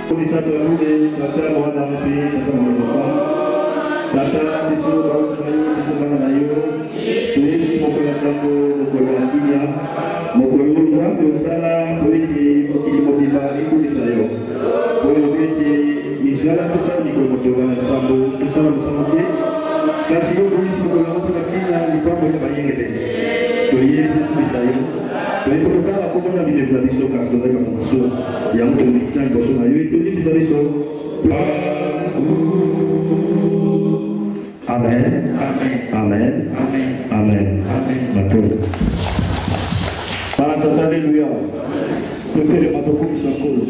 Bisa terlalu tata mohon nabi tata mohon dosa tata disuruh baru kayu disuruh kayu tulis mukul satu mukul hatinya mukul uzam usala politi mukil mobiba ibu disayo politi isyarat besar di kumpulan sambu usala bersama kasih tulis mukul mukul hatinya di pabrik bayang gede tulis disayo Tapi pertama aku pernah bila bisa kasih dari mana masuk yang pemeriksaan bosong ayu itu dia bisa risau. Amin. Amin. Amin. Betul. Para haleluya. Tutur matuku bisa kul.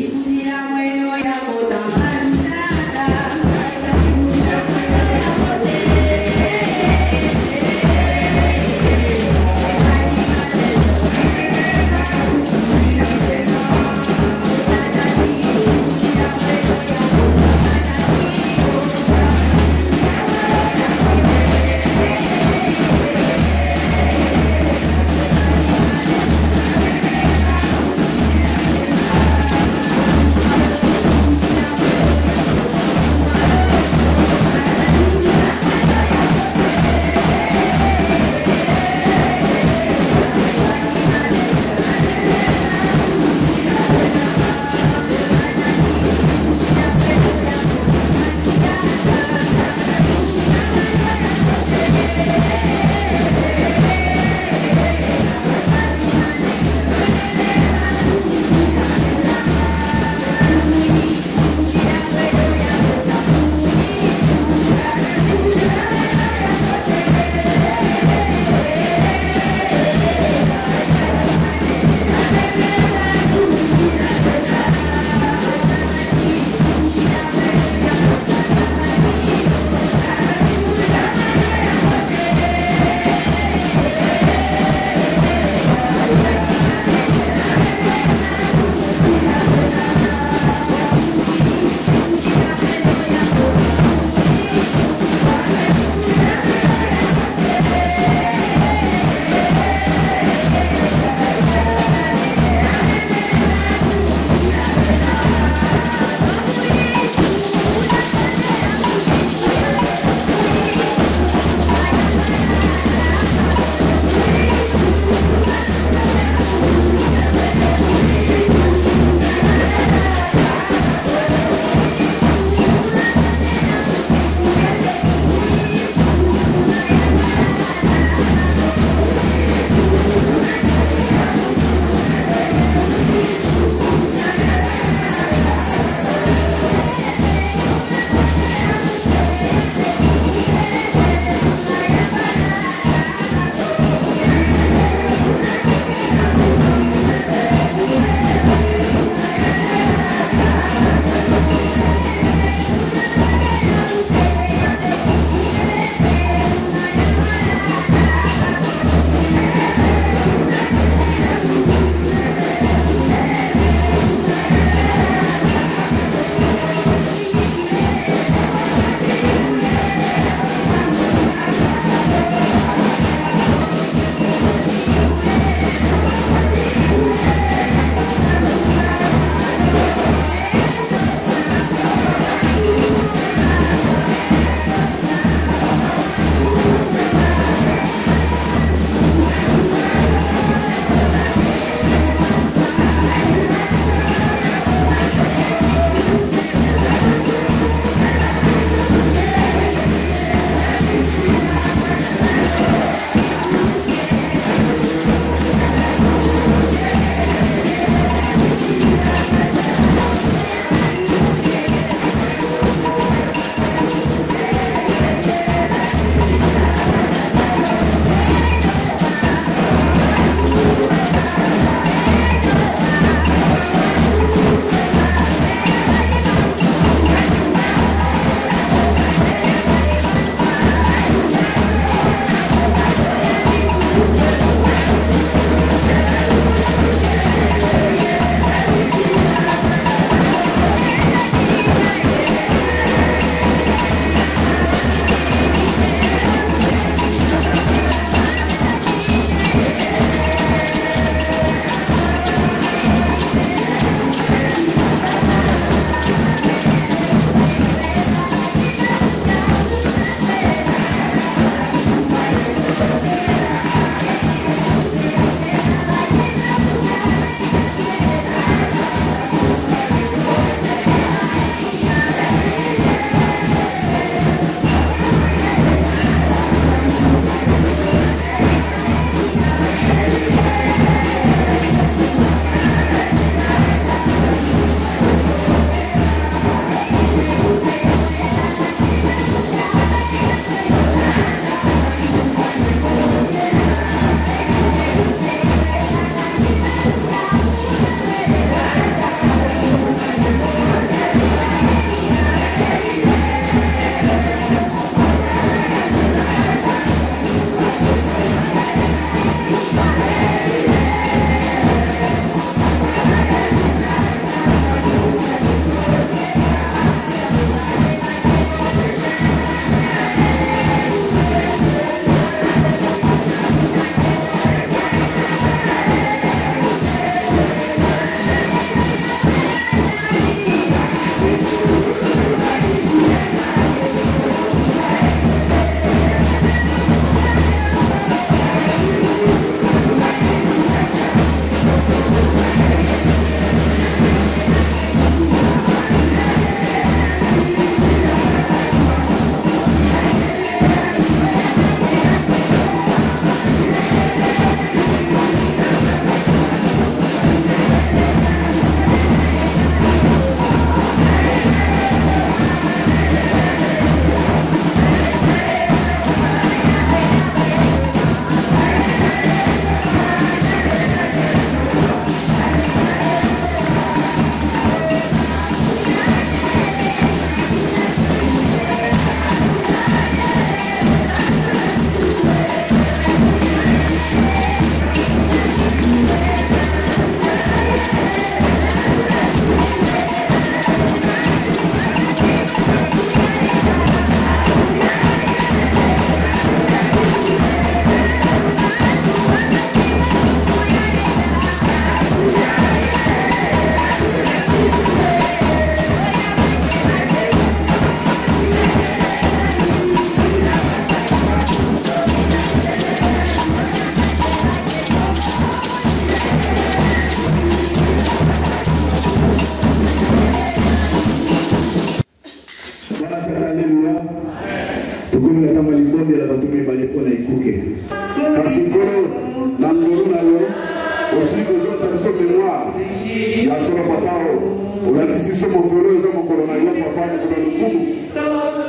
olakisi biso mokolo eza mokolo na yo papa mokolo ya lokumu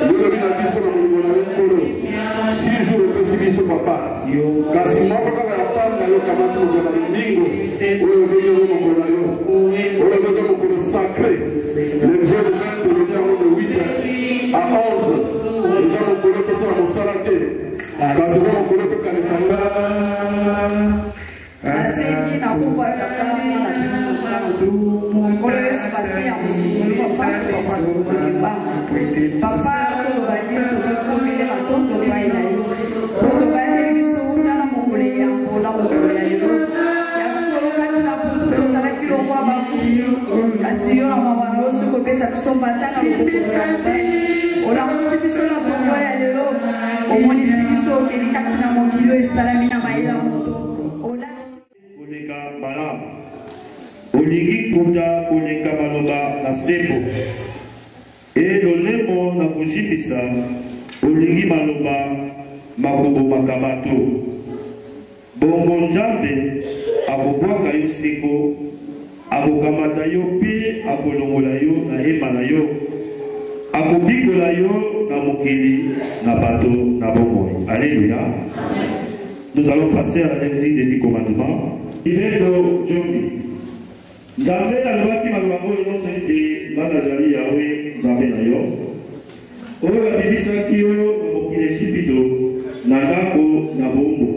lolobi na biso na molimo na yo nkolo 6 jours opesi biso papa kasi moko kaka ya pam na yo kamati mokolo na lomingo oyo oveni yango mokolo na yo oyo eza mokolo sacré l'exode 20 tolobi yango de 8 à 11 eza mokolo tosala mosala te kasi eza mokolo tokanisa nga asengi na kuku atata na kina mosala mokolo yesu basia mosukulu papa papa tolobaki tozokomele batondo bai na yo tobandeli biso tala mokolo yango na mokolo ya yo ya solo kati na putu tozalaki longwa bakufi kasi yo na mawa na yo soki obeta biso mbata na lokoko ya mobali olamusi biso na tongo ya lelo omonisi biso okeli kati na mokilo esalami na mayela moto koleka malamu olingi kuta koleka maloba na sembo lolemo na kozimbisa olingi maloba makobomaka bato bongo nzambe akobwaka yo seko akokamata yo mpe akolongola yo na hema na yo akobikola yo na mokili na bato na bomoi. Alléluia. Nous allons passer à l'exil des 10 commandements. Il est de Djomi. Nzambe alobaki maloba oyo nyonso ete bana zali yawe nzambe na yo oyo abibisaki yo na mokili Ejipito na ndako na bombo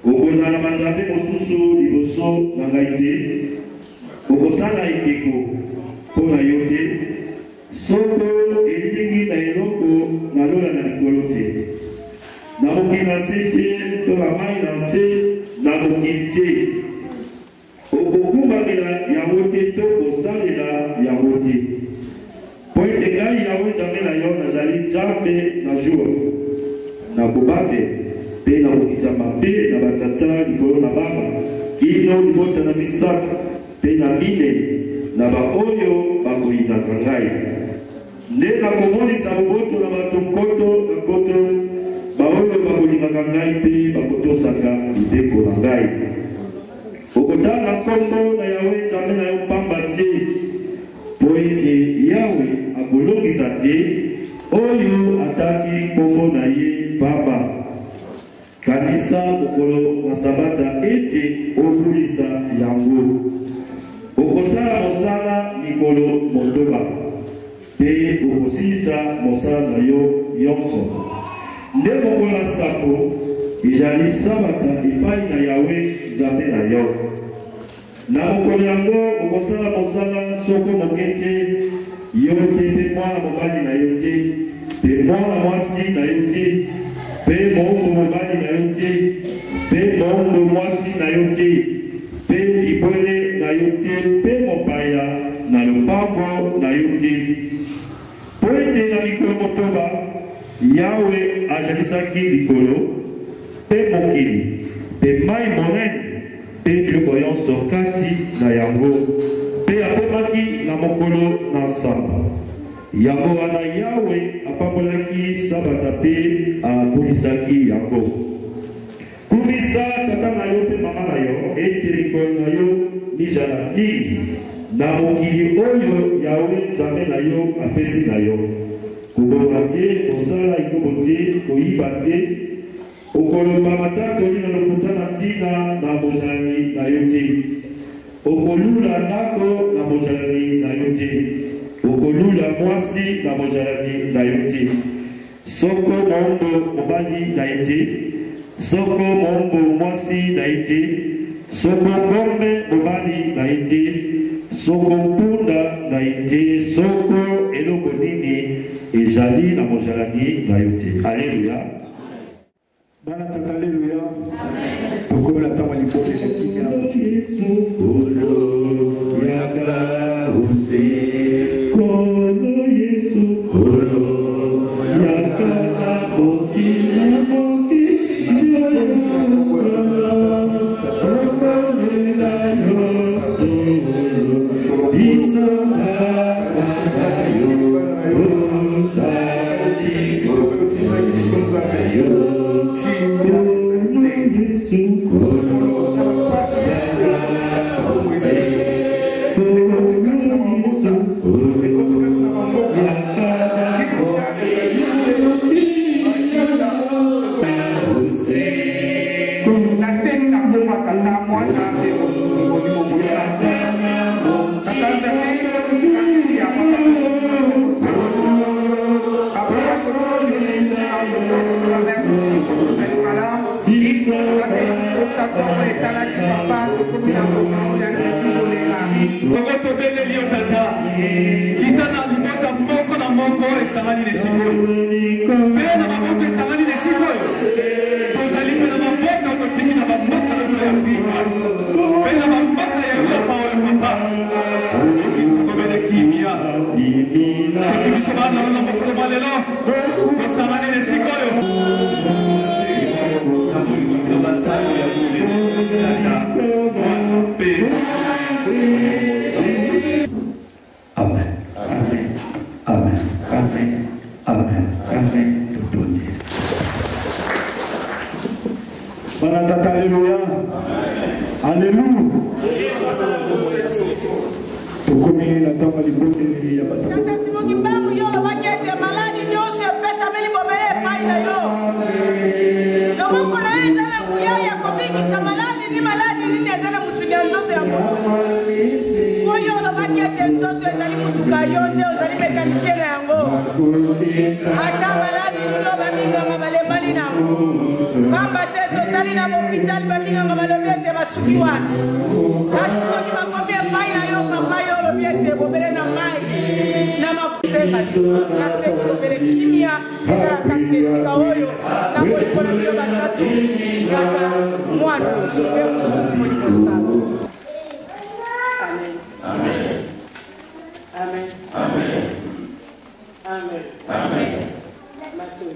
okozala banzambe mosusu liboso na ngai te okosala ekeko mpo na yo te soko elingi na eloko nalola na likolo te na mokili na se te to na mai na se na mokili te okokumbamela yango te to kosalela yango te po ete ngai yawe nzambe na yo nazali nzambe na jour na kobate mpe na kokitisa mabe na batata likolo na bana kino libota na misato mpe na mine na baoyo bakoyinaka ngai nde nakomonisa boboto na bato nkoto na nkoto baoyo bakolingaka ngai mpe bakotosaka libeko na ngai okotala nkombo na yawe nzambe na yo pamba te po ete yawe akolongisa te oyo ataki nkombo na ye pamba kanisa mokolo na sabata ete obulisa yango okosala mosala mikolo motoba mpe okosilisa mosala na yo nyonso nde mokolo na sambo ezali sabata epai na yawe nzambe na yo na mokolo yango okosala mosala soko moke te yo te mpe mwana mobali na yo te mpe mwana mwasi na yo te mpe moombo mobali na yo te mpe moombo mwasi na yo te mpe libwele na yo te mpe mopaya na lopango na yo te po ete na mikolo motoba yawe azalisaki likolo mpe mokili mpe mai monene mpe biloko nyonso kati na yango mpe apemaki na mokolo na nsambo yango wana yawe apambolaki sabata mpe abulisaki yango kumisa tata na yo mpe mama na yo ete likolo na yo mizala mingi na mokili oyo yawe nzambe na yo apesi na yo koboma te kosala ikobo te koyiba te okoloba matatoli na lokuta na ntina na bozalani na yo te okolula ndako na bozalani na yo te okolula mwasi na bozalani na yo te soko moombo mobali na ye te soko moombo mwasi na ye te soko ngombe mobali na ye te soko mpunda na ye te soko eloko nini ezali na bozalani na yo te. Alléluia. Bana tata alléluia. Tokomela ntango liboso ekokimela Yesu kolo yaka ose kolo Yesu kolo yaka na moki Yesu kolo tobeleli yo tata kita na libota moko na moko esangani na esika oyo mpe na maboko esangani na esika oyo tozali mpe na maboko totiki na bamboka nyonso ya afrika mpe na bamboka ya eropa oyo papa okitsikobele kimia soki biso bana na mokolo balelo tosangani na esika oyo basali ya bule Amen. Amen. Amen. Amen. Amen. Amen. Tutundi. Bana tata alléluia. Alléluia. Tukomi na tamba libonde ya bata. Tata Simoki mbamu yo bakete maladi nyose pesa meli bobele pai na yo. Lomoko na ezana kuyaya kobikisa maladi ni ezana musudia nzoto ya moto. Koyo lo bakete nzoto ezali mutuka yo nde ozali mekanisien na yango. Ata maladi nino baminga mabalembali na mo. Bamba te totali na hospital baminga mabalobete basuki wana. Kasi soki bakomi epai na yo papa yo lobiete bobele na mai na mafusema na seko bobele kimia ezala kaka esika oyo na kolikona bino basatu kaka mwana mpe mokoli kosala. Amen. Amen. Amen. Amen. Amen. Matoi.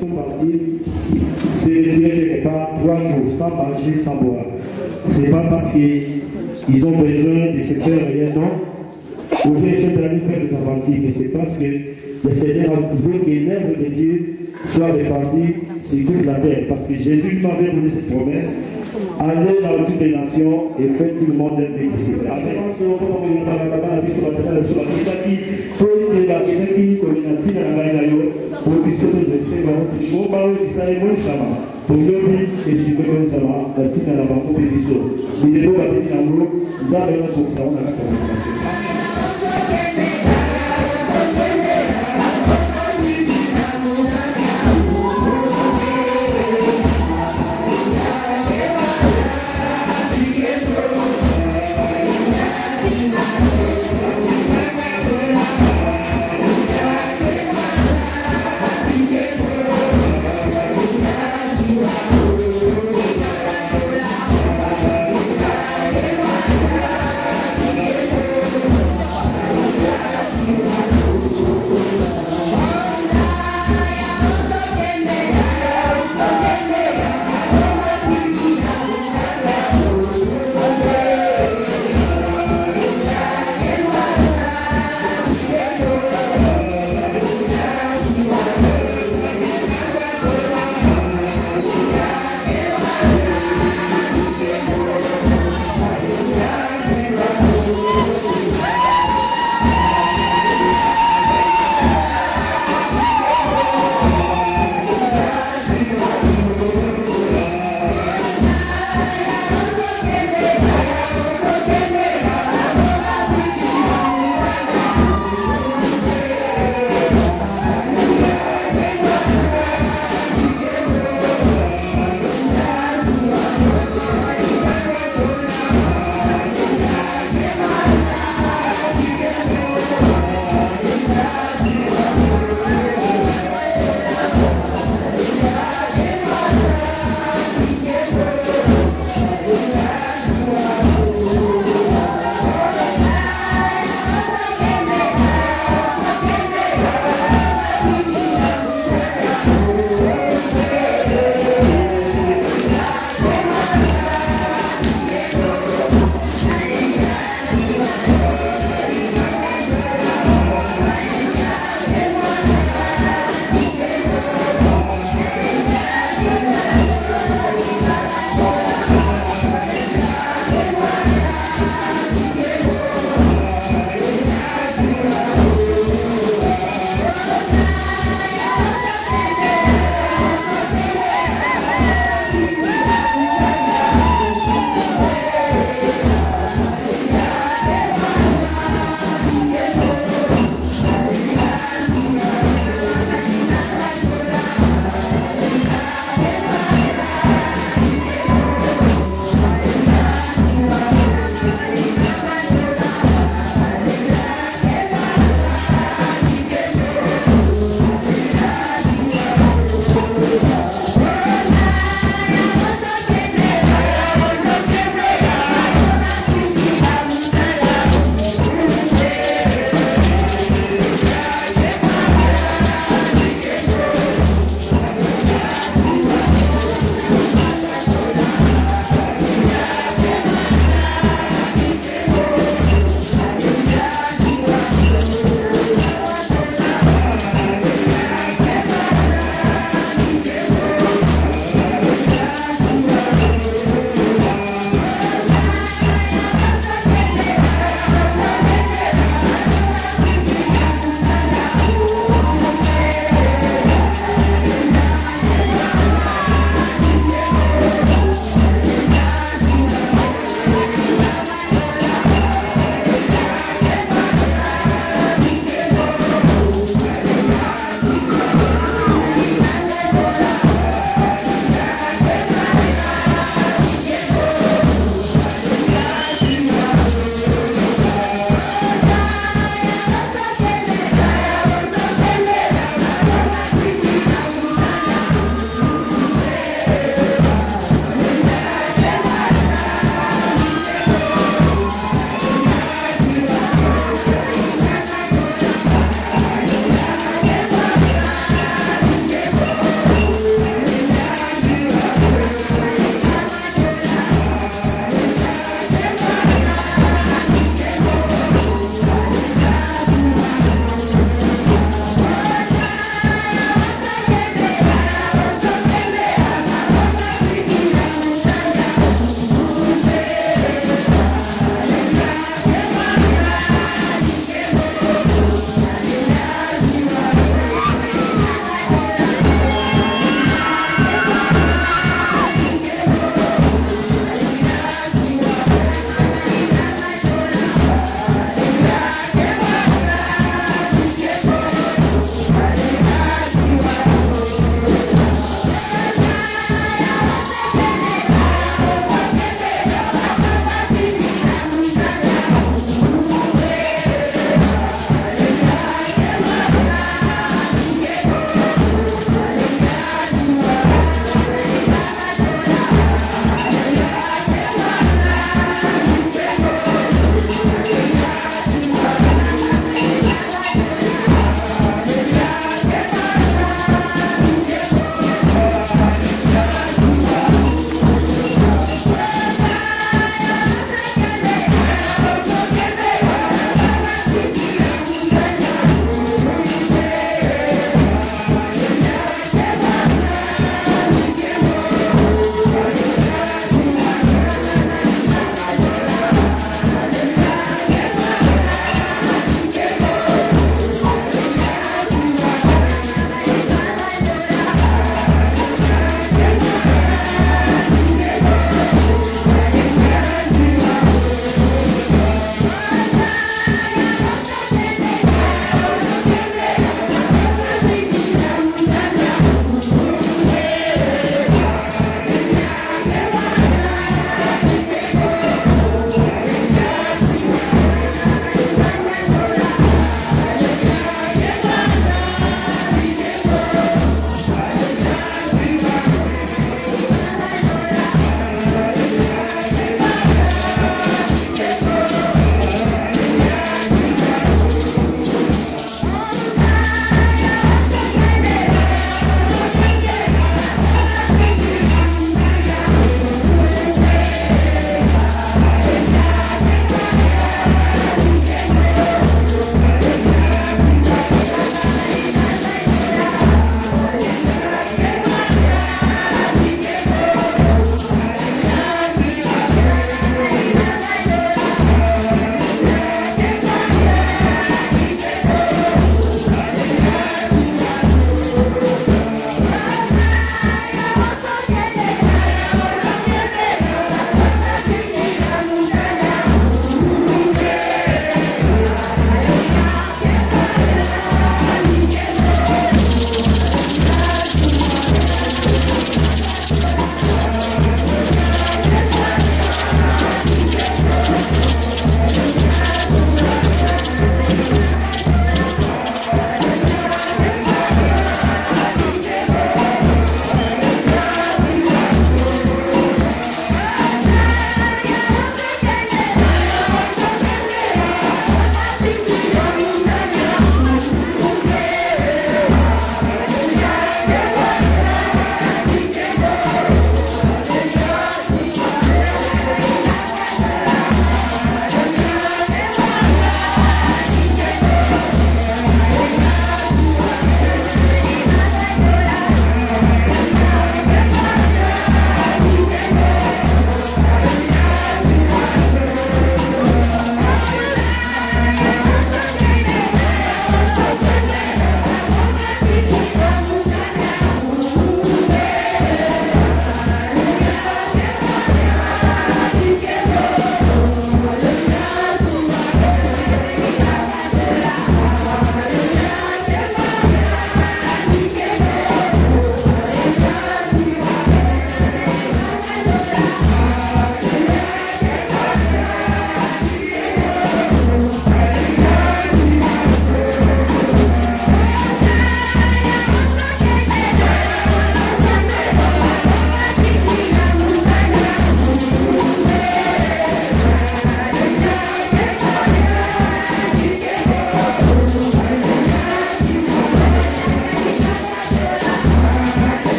sont partis se retirer quelque part 3 jours sans manger, sans boire. Ce n'est pas parce qu'ils ont besoin de se faire rien, non. Ou bien ils sont allés faire des aventures, mais c'est parce que le Seigneur a voulu que l'œuvre de Dieu soit répandue sur toute la terre. Parce que Jésus m'avait donné cette promesse. Allez dans toutes les nations et faites tout le monde être disciples.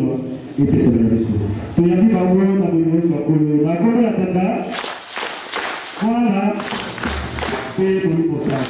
kozwa epesana na biso toyambi bango na bolingo nyonso ya kolo na kolo ya tata mwana mpe toyi kosala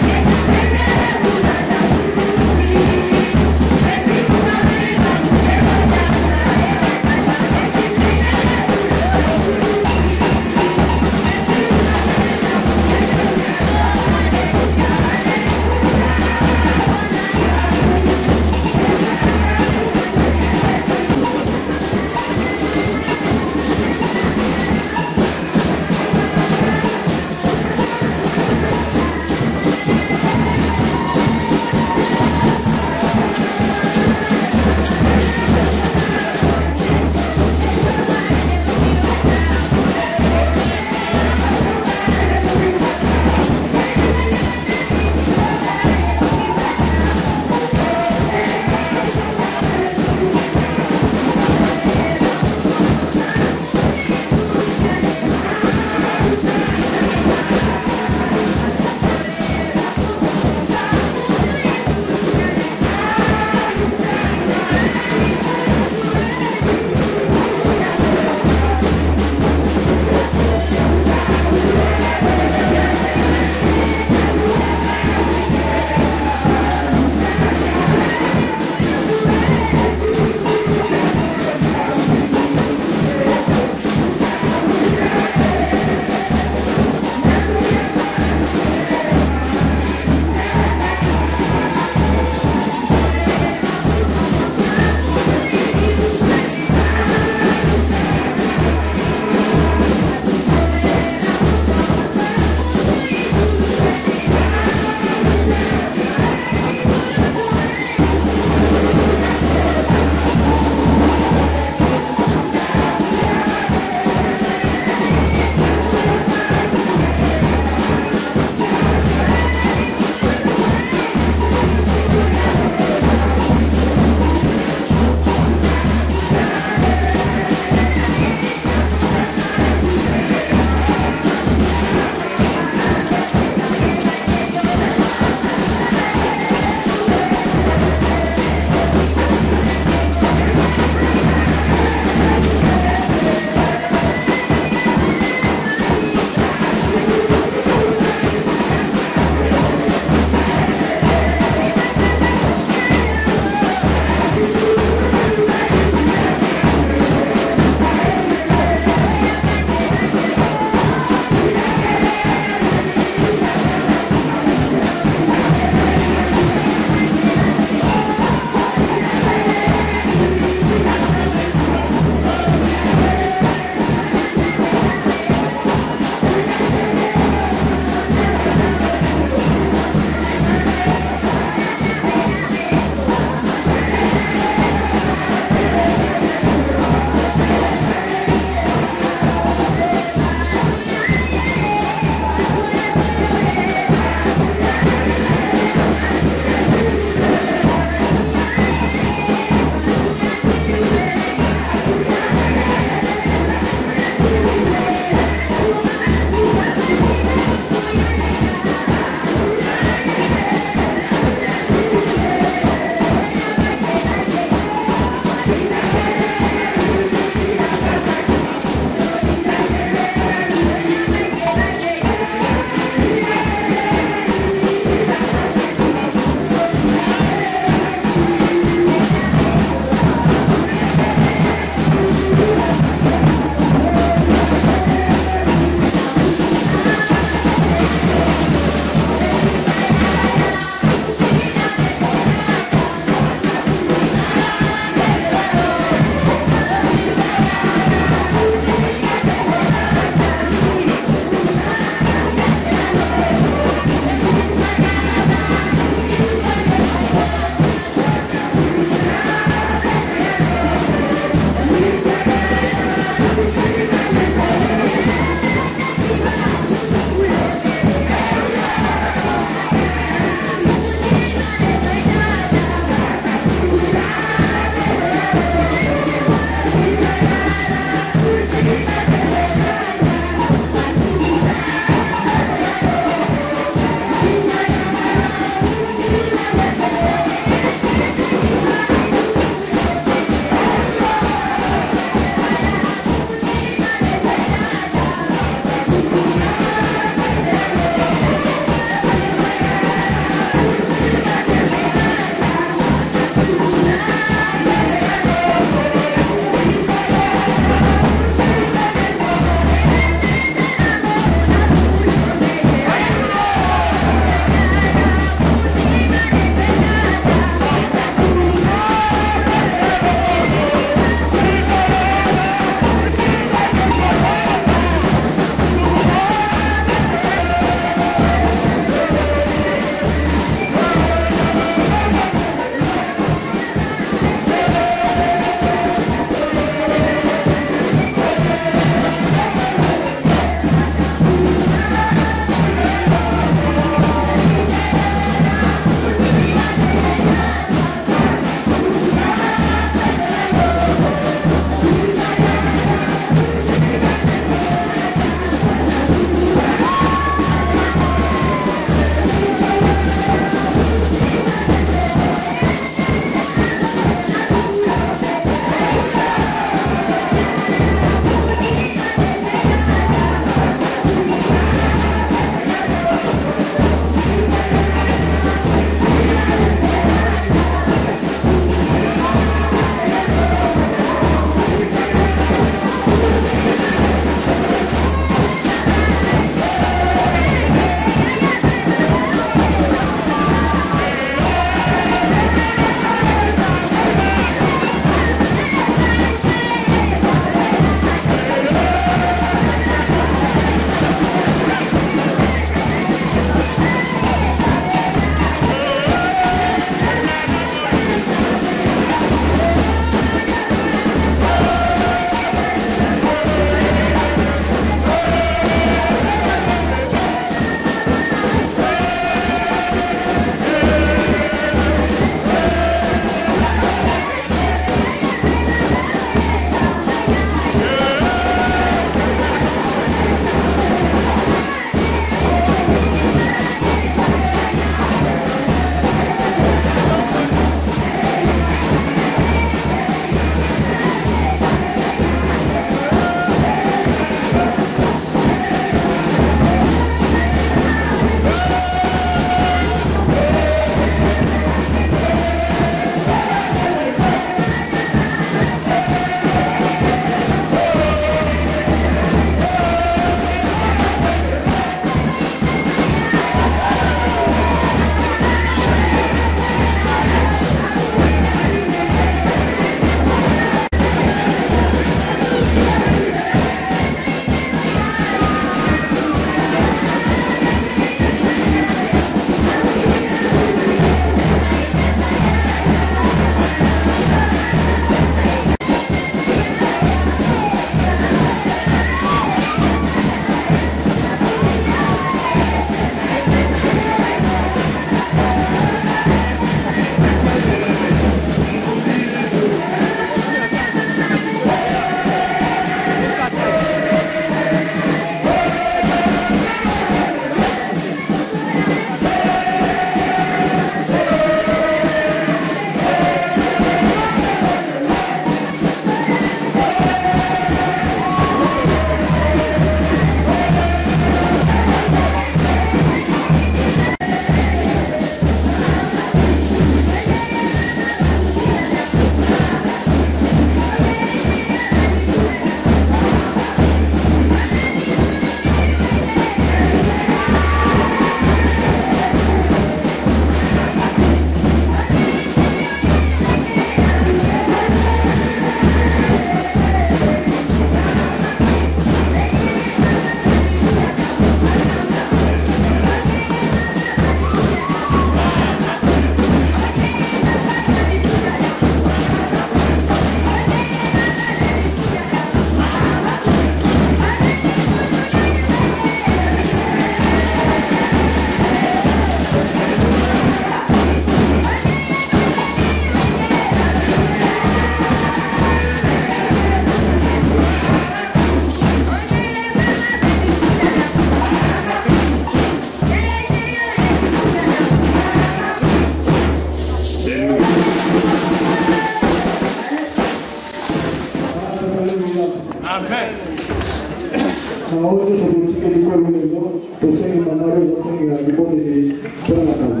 Osengi Mamarosa Osengi na Libonde pour la Kama.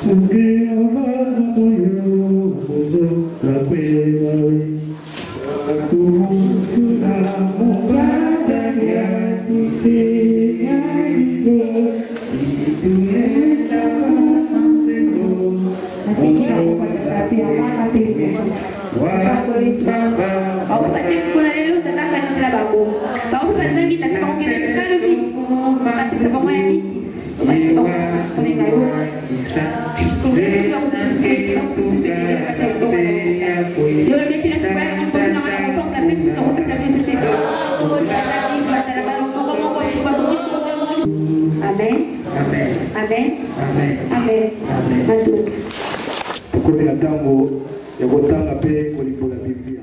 Tuki avana moyo Ozo la kwewa Tufuna Mubada ya Tise ya Ifo Ituenda Mansendo Nafikia kupata pia mama television. Au pache kuna leo tataka ni sababu. Au pesa nyingi tataka kukimbia kalubi. Basi sababu ya nini? Amen. Amen. Amen. Amen. Comme la tango et votanga paix pour la Bible.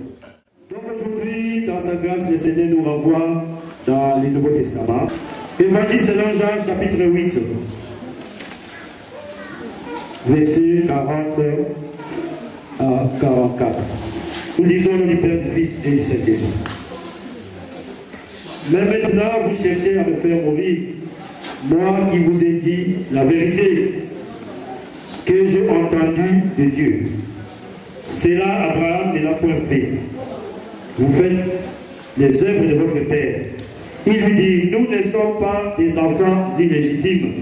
Donc aujourd'hui, dans sa grâce, le Seigneur nous renvoie dans le Nouveau Testament. Évangile selon Jean, chapitre 8, verset 40 à 44. Nous lisons le nom du Père, du Fils et du Saint-Esprit. Mais maintenant, vous cherchez à me faire mourir, moi qui vous ai dit la vérité que j'ai entendue de Dieu. Cela, Abraham ne l'a point fait. Vous faites les œuvres de votre Père. Il lui dit, nous ne sommes pas des enfants illégitimes.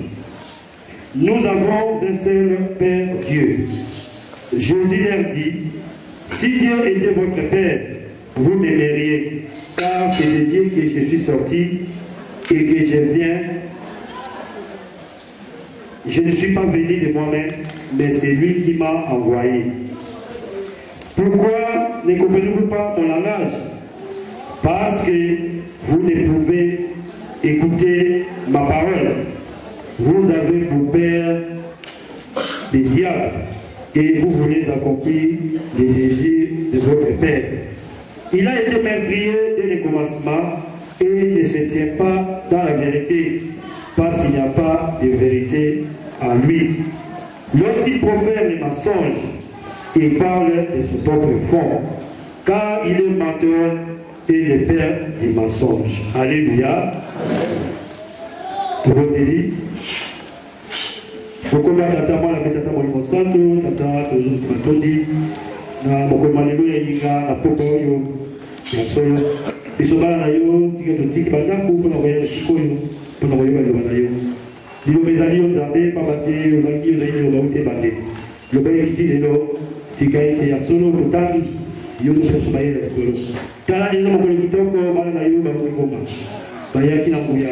Nous avons un seul Père, Dieu. Jésus leur dit, si Dieu était votre Père, vous m'aimeriez, car c'est de Dieu que je suis sorti et que je viens. Je ne suis pas venu de moi-même, mais c'est lui qui m'a envoyé. Pourquoi ne comprenez-vous pas mon langage? Parce que vous ne pouvez écouter ma parole. Vous avez pour père des diables et vous voulez accomplir les désirs de votre père. Il a été meurtrier dès le commencement et ne se tient pas dans la vérité parce qu'il n'y a pas de vérité en lui. Lorsqu'il profère les mensonges, il parle de son propre fond, car il est menteur et le père des mensonges. Alléluia. Toboteli. Mokoba tata mwana tata molimo santo tata tozosatondi na mokoma lelo ya yinga na poko oyo ya solo biso bana na yo tika totiki bandako mpona koya sikoyo mpona koyeba liloba na yo liloba ezali yo nzambe pamba te lobaki ozali liloba ute bande liloba ekiti lelo tika ete ya solo totangi yo topeso bayela likolo tala eza mokolo kitoko bana na yo bauti ngoma bayaki na nguya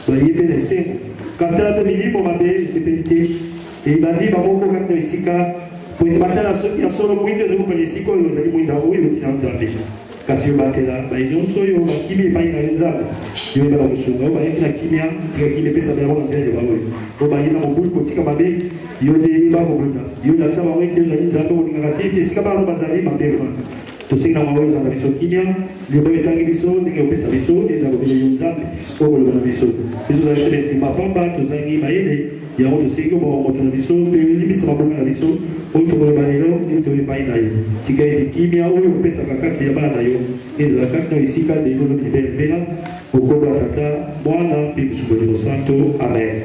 baye mpe na esengo kasi tala mpe milimo mabe esepeli te ebandi bamoko kati na esika po ete batala soki ya solo mwinda ezali kopena esika oyo ozali mwinda oyo botina nzambe kasi yo batela baye nyonso oyo bakimi epai na yo nzambe yo yeba na kosunga oyo bayaki na kimia tika kimia epesa bango na nzela liba oyo oyo baye na mobulu kotika mabe yo te yeba kobunda yo lakisa bango ete ozali nzambe olingaka te ete esika bano bazali mabe fa tosengi na mwa oyo ezala biso kimia liba oyo etangi biso ndenge opesa biso eza kobela yo nzambe oyo koloba na biso biso ozali se na nsima pamba tozangi mayele yango tosengi moto na biso mpe limisa mabonga na biso oyo tokoloba lelo ete toyebai na yo tika ete kimia oyo kopesaka kati ya bana na yo ezala kati na esika delolo libelembela okomba tata mwana mpe mosukoli mosanto amen.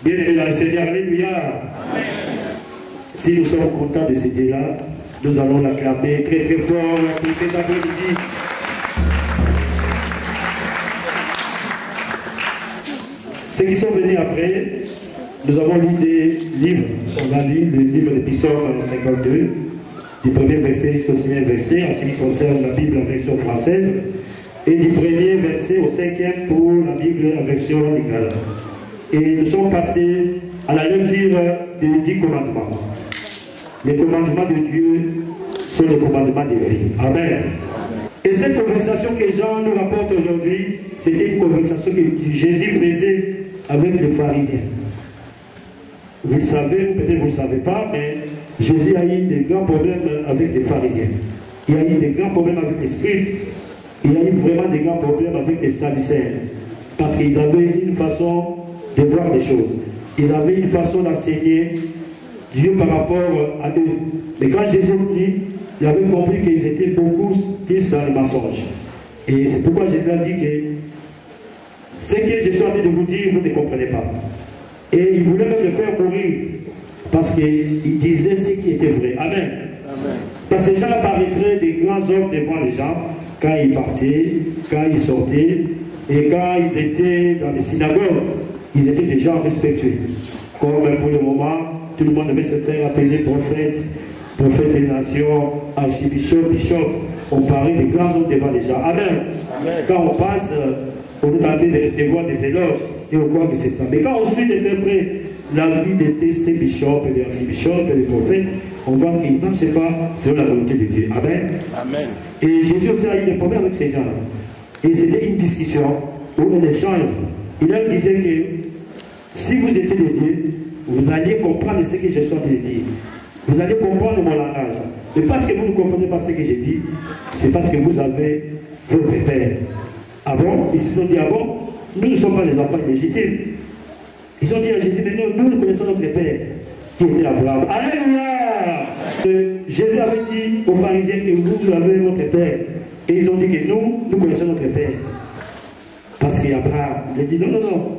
Bien aimé dans le Seigneur, alléluia. Si nous sommes contents de ce Dieu-là, nous allons l'acclamer très très fort pour cet après-midi. Ceux qui sont venus après, nous avons lu des livres. On a lu le livre de Psaume 52, du premier verset jusqu'au 6e verset, en ce qui concerne la Bible en version française, et du premier verset au 5e pour la Bible en version lingala. Et nous sommes passés à la lecture des 10 commandements. Les commandements de Dieu sont les commandements de vie. Amen. Et cette conversation que Jean nous rapporte aujourd'hui, c'était une conversation que Jésus faisait avec les pharisiens. Vous le savez, peut-être vous ne le savez pas, mais Jésus a eu des grands problèmes avec les pharisiens. Il a eu des grands problèmes avec les scribes. Il a eu vraiment des grands problèmes avec les sadducéens. Parce qu'ils avaient une façon de voir les choses. Ils avaient une façon d'enseigner Dieu par rapport à eux. Mais quand Jésus dit, il avait compris qu'ils étaient beaucoup plus dans le mensonge. Et c'est pourquoi Jésus a dit que ce que je suis en train de vous dire, vous ne comprenez pas. Et il voulait même le faire mourir parce qu'il disait ce qui était vrai. Amen. Amen. Parce que ces gens apparaîtraient des grands hommes devant les gens quand ils partaient, quand ils sortaient et quand ils étaient dans les synagogues. Ils étaient des gens respectueux. Comme pour le moment, tout le monde devait se faire appeler prophète, prophète des nations, archibishop, bishop. On parlait des grands hommes devant les gens. Amen. Amen. Quand on passe, on est en train de recevoir des éloges et on croit que c'est ça. Mais quand on suit l'interprète, la vie de ces bishops, des archibishops, des prophètes, on voit qu'ils ne marchent pas selon la volonté de Dieu. Amen. Amen. Et Jésus aussi a eu des problèmes avec ces gens-là. Et c'était une discussion ou un échange. Il leur disait que si vous étiez de Dieu, vous alliez comprendre ce que je suis en train de dire. Vous allez comprendre mon langage. Mais parce que vous ne comprenez pas ce que j'ai dit, c'est parce que vous avez votre père. Ah bon? Ils se sont dit, ah bon? Nous ne sommes pas les enfants illégitimes. Ils se sont dit à Jésus, mais nous connaissons notre père, qui était Abraham. Alléluia! Jésus avait dit aux pharisiens que vous avez votre père. Et ils ont dit que nous connaissons notre père. Parce qu'Abraham, il a dit, non.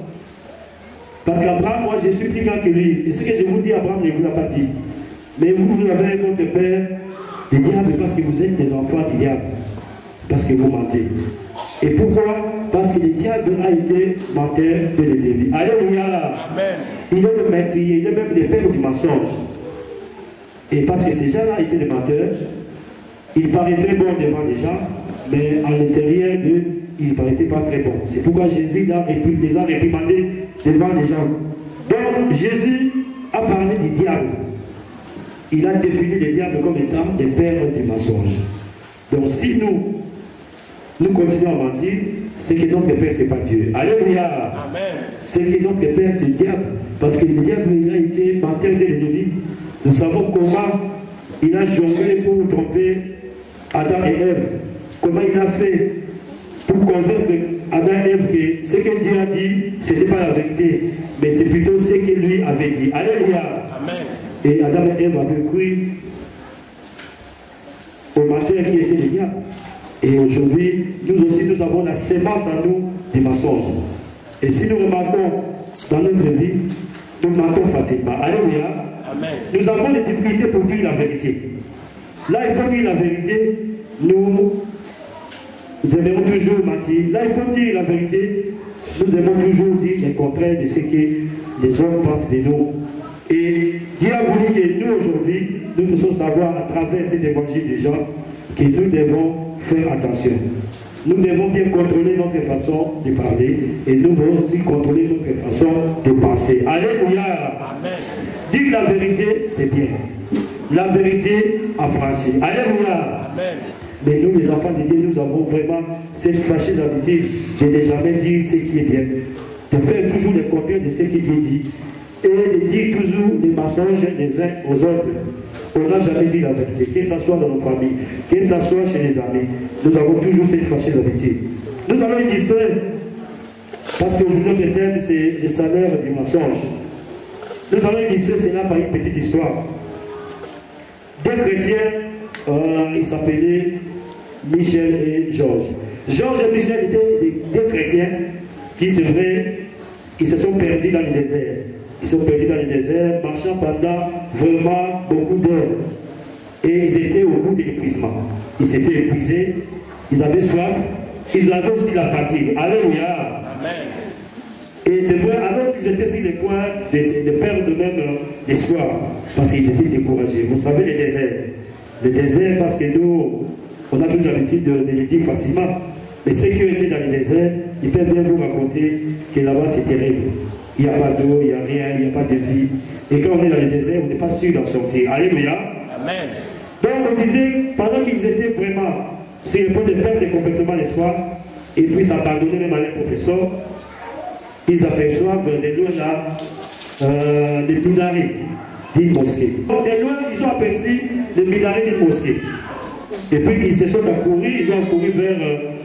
Parce qu'Abraham, moi, je suis plus grand que lui. Et ce que je vous dis, Abraham ne vous l'a pas dit. Mais vous avez votre père, le diable, parce que vous êtes des enfants du diable. Parce que vous mentez. Et pourquoi? Parce que le diable a été menteur dès le début. Alléluia! Amen. Il est le meurtrier, il est même le père du mensonge. Et parce que ces gens-là étaient des menteurs, ils paraîtraient bons devant les gens, mais à l'intérieur d'eux, ils ne paraîtraient pas très bons. C'est pourquoi Jésus les a réprimandés devant les gens. Donc Jésus a parlé du diable. Il a défini le diable comme étant des pères du mensonge. Donc si nous continuons à mentir, c'est que notre père, ce n'est pas Dieu. Alléluia. Amen. C'est que notre père, c'est le diable. Parce que le diable, il a été menteur dès le début. Nous savons comment il a jonglé pour tromper Adam et Ève. Comment il a fait pour convaincre Adam et Ève que ce que Dieu a dit, ce n'était pas la vérité, mais c'est plutôt ce que lui avait dit. Alléluia. Amen. Et Adam et Ève avaient cru au menteur qui était le diable. Et aujourd'hui, nous aussi, nous avons la sémence en nous des mensonges. Et si nous remarquons dans notre vie, nous mentons facilement. Alléluia. Amen. Nous avons des difficultés pour dire la vérité. Là, il faut dire la vérité. Nous aimons toujours mentir. Là, il faut dire la vérité. Nous aimons toujours dire le contraire de ce que les hommes pensent de nous. Et Dieu a voulu que nous, aujourd'hui, nous puissions savoir à travers cet évangile des gens que nous devons faire attention. Nous devons bien contrôler notre façon de parler et nous devons aussi contrôler notre façon de penser. Alléluia. Amen. Dire la vérité, c'est bien. La vérité affranchit. Alléluia. Amen. Mais nous, les enfants de Dieu, nous avons vraiment cette fâcheuse habitude de ne jamais dire ce qui est bien. De faire toujours le contraire de ce que Dieu dit. Et de dire toujours les mensonges les uns aux autres. On n'a jamais dit la vérité, que ce soit dans nos familles, que ce soit chez les amis. Nous avons toujours cette fâcheuse habitude. Nous allons illustrer, parce que aujourd'hui notre thème c'est le salaire du mensonge. Nous allons illustrer cela par une petite histoire. Deux chrétiens, ils s'appelaient Michel et Georges. Georges et Michel étaient deux chrétiens qui, c'est vrai, ils se sont perdus dans le désert. Ils sont perdus dans le désert, marchant pendant vraiment beaucoup d'heures. Et ils étaient au bout de l'épuisement. Ils s'étaient épuisés, ils avaient soif, ils avaient aussi la fatigue. Alléluia. Amen. Et c'est vrai, alors qu'ils étaient sur le point de perdre même l'espoir, parce qu'ils étaient découragés. Vous savez, le désert, parce que nous, on a toujours l'habitude de le dire facilement. Mais ceux qui ont été dans le désert, ils peuvent bien vous raconter que là-bas c'est terrible. Il n'y a pas d'eau, il n'y a rien, il n'y a pas de vie. Et quand on est dans le désert, on n'est pas sûr d'en sortir. Alléluia. Amen. Donc on disait, pendant qu'ils étaient vraiment sur le point de perdre complètement l'espoir, et puis s'abandonner même à leur professeur, ils aperçoivent de loin là des minarets d'une mosquée. Donc de loin, ils ont aperçu les minarets d'une mosquée. Et puis ils se sont accourus, ils ont accouru vers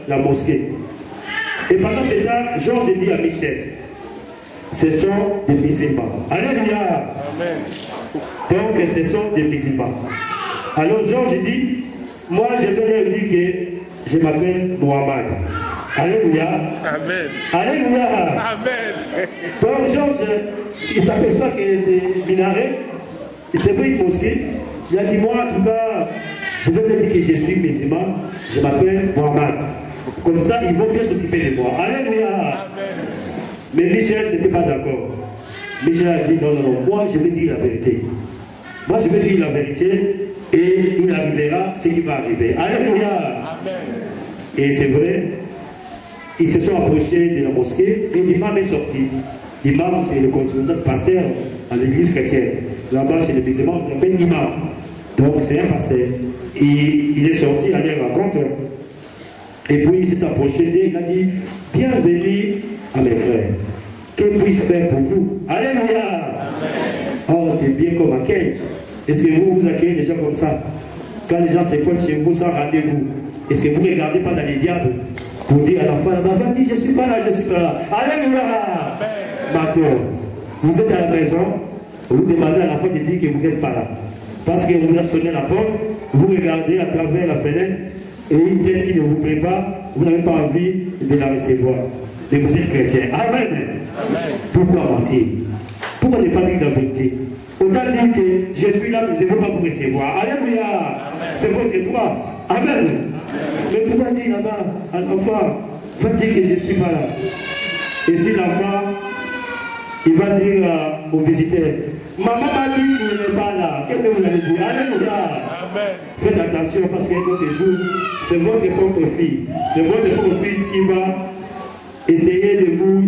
la mosquée. Et pendant ce temps, Georges dit à Michel, ce sont des musulmans. Alléluia. Amen. Donc ce sont des musulmans. Alors Georges dit, moi je vais leur dire que je m'appelle Mohamed. Alléluia. Amen. Alléluia. Amen. Donc Georges, il s'aperçoit que c'est minaret, c'est pas une mosquée. Il a dit, moi en tout cas, je vais te dire que je suis musulman, je m'appelle Mohamed. Comme ça, ils vont bien s'occuper de moi. Alléluia. Amen. Mais Michel n'était pas d'accord. Michel a dit, non, non, non, moi je vais dire la vérité. Moi je vais dire la vérité et il arrivera ce qui va arriver. Alléluia. Amen. Et c'est vrai, ils se sont approchés de la mosquée et l'imam est sorti. L'imam, c'est le consultant pasteur à l'église chrétienne. Là-bas, chez les musulmans, on l'appelle imam. Donc, c'est un pasteur. Et il est sorti à leur rencontre. Et puis, il s'est approché d'eux, il a dit, bienvenue à mes frères. Que puis-je faire pour vous? Alléluia. Oh, c'est bien comme accueil. Est-ce que vous accueillez les gens comme ça? Quand les gens se pointent chez vous sans rendez-vous, est-ce que vous ne regardez pas dans les diables pour dire à la fin, la dit, je ne suis pas là, je suis pas là. Alléluia. Maintenant, vous êtes à la maison, vous demandez à la fin de dire que vous n'êtes pas là. Parce que vous avez sonné la porte, vous regardez à travers la fenêtre, et une tête qui ne vous plaît pas, vous n'avez pas envie de la recevoir. Et vous êtes chrétien. Amen. Amen. Pourquoi mentir? Pourquoi ne pas dire la vérité? Autant dire que je suis là, mais je ne veux pas vous recevoir. Alléluia. C'est votre droit. Amen. Mais pourquoi dire là-bas à l'enfant, va dire que je ne suis pas là? Et si l'enfant, il va dire au visiteur, maman m'a dit qu'il n'est pas là. Qu'est-ce que vous allez dire? Alléluia. Amen. Faites attention parce qu'un autre jour, c'est votre propre fille, c'est votre propre fils qui va essayer de vous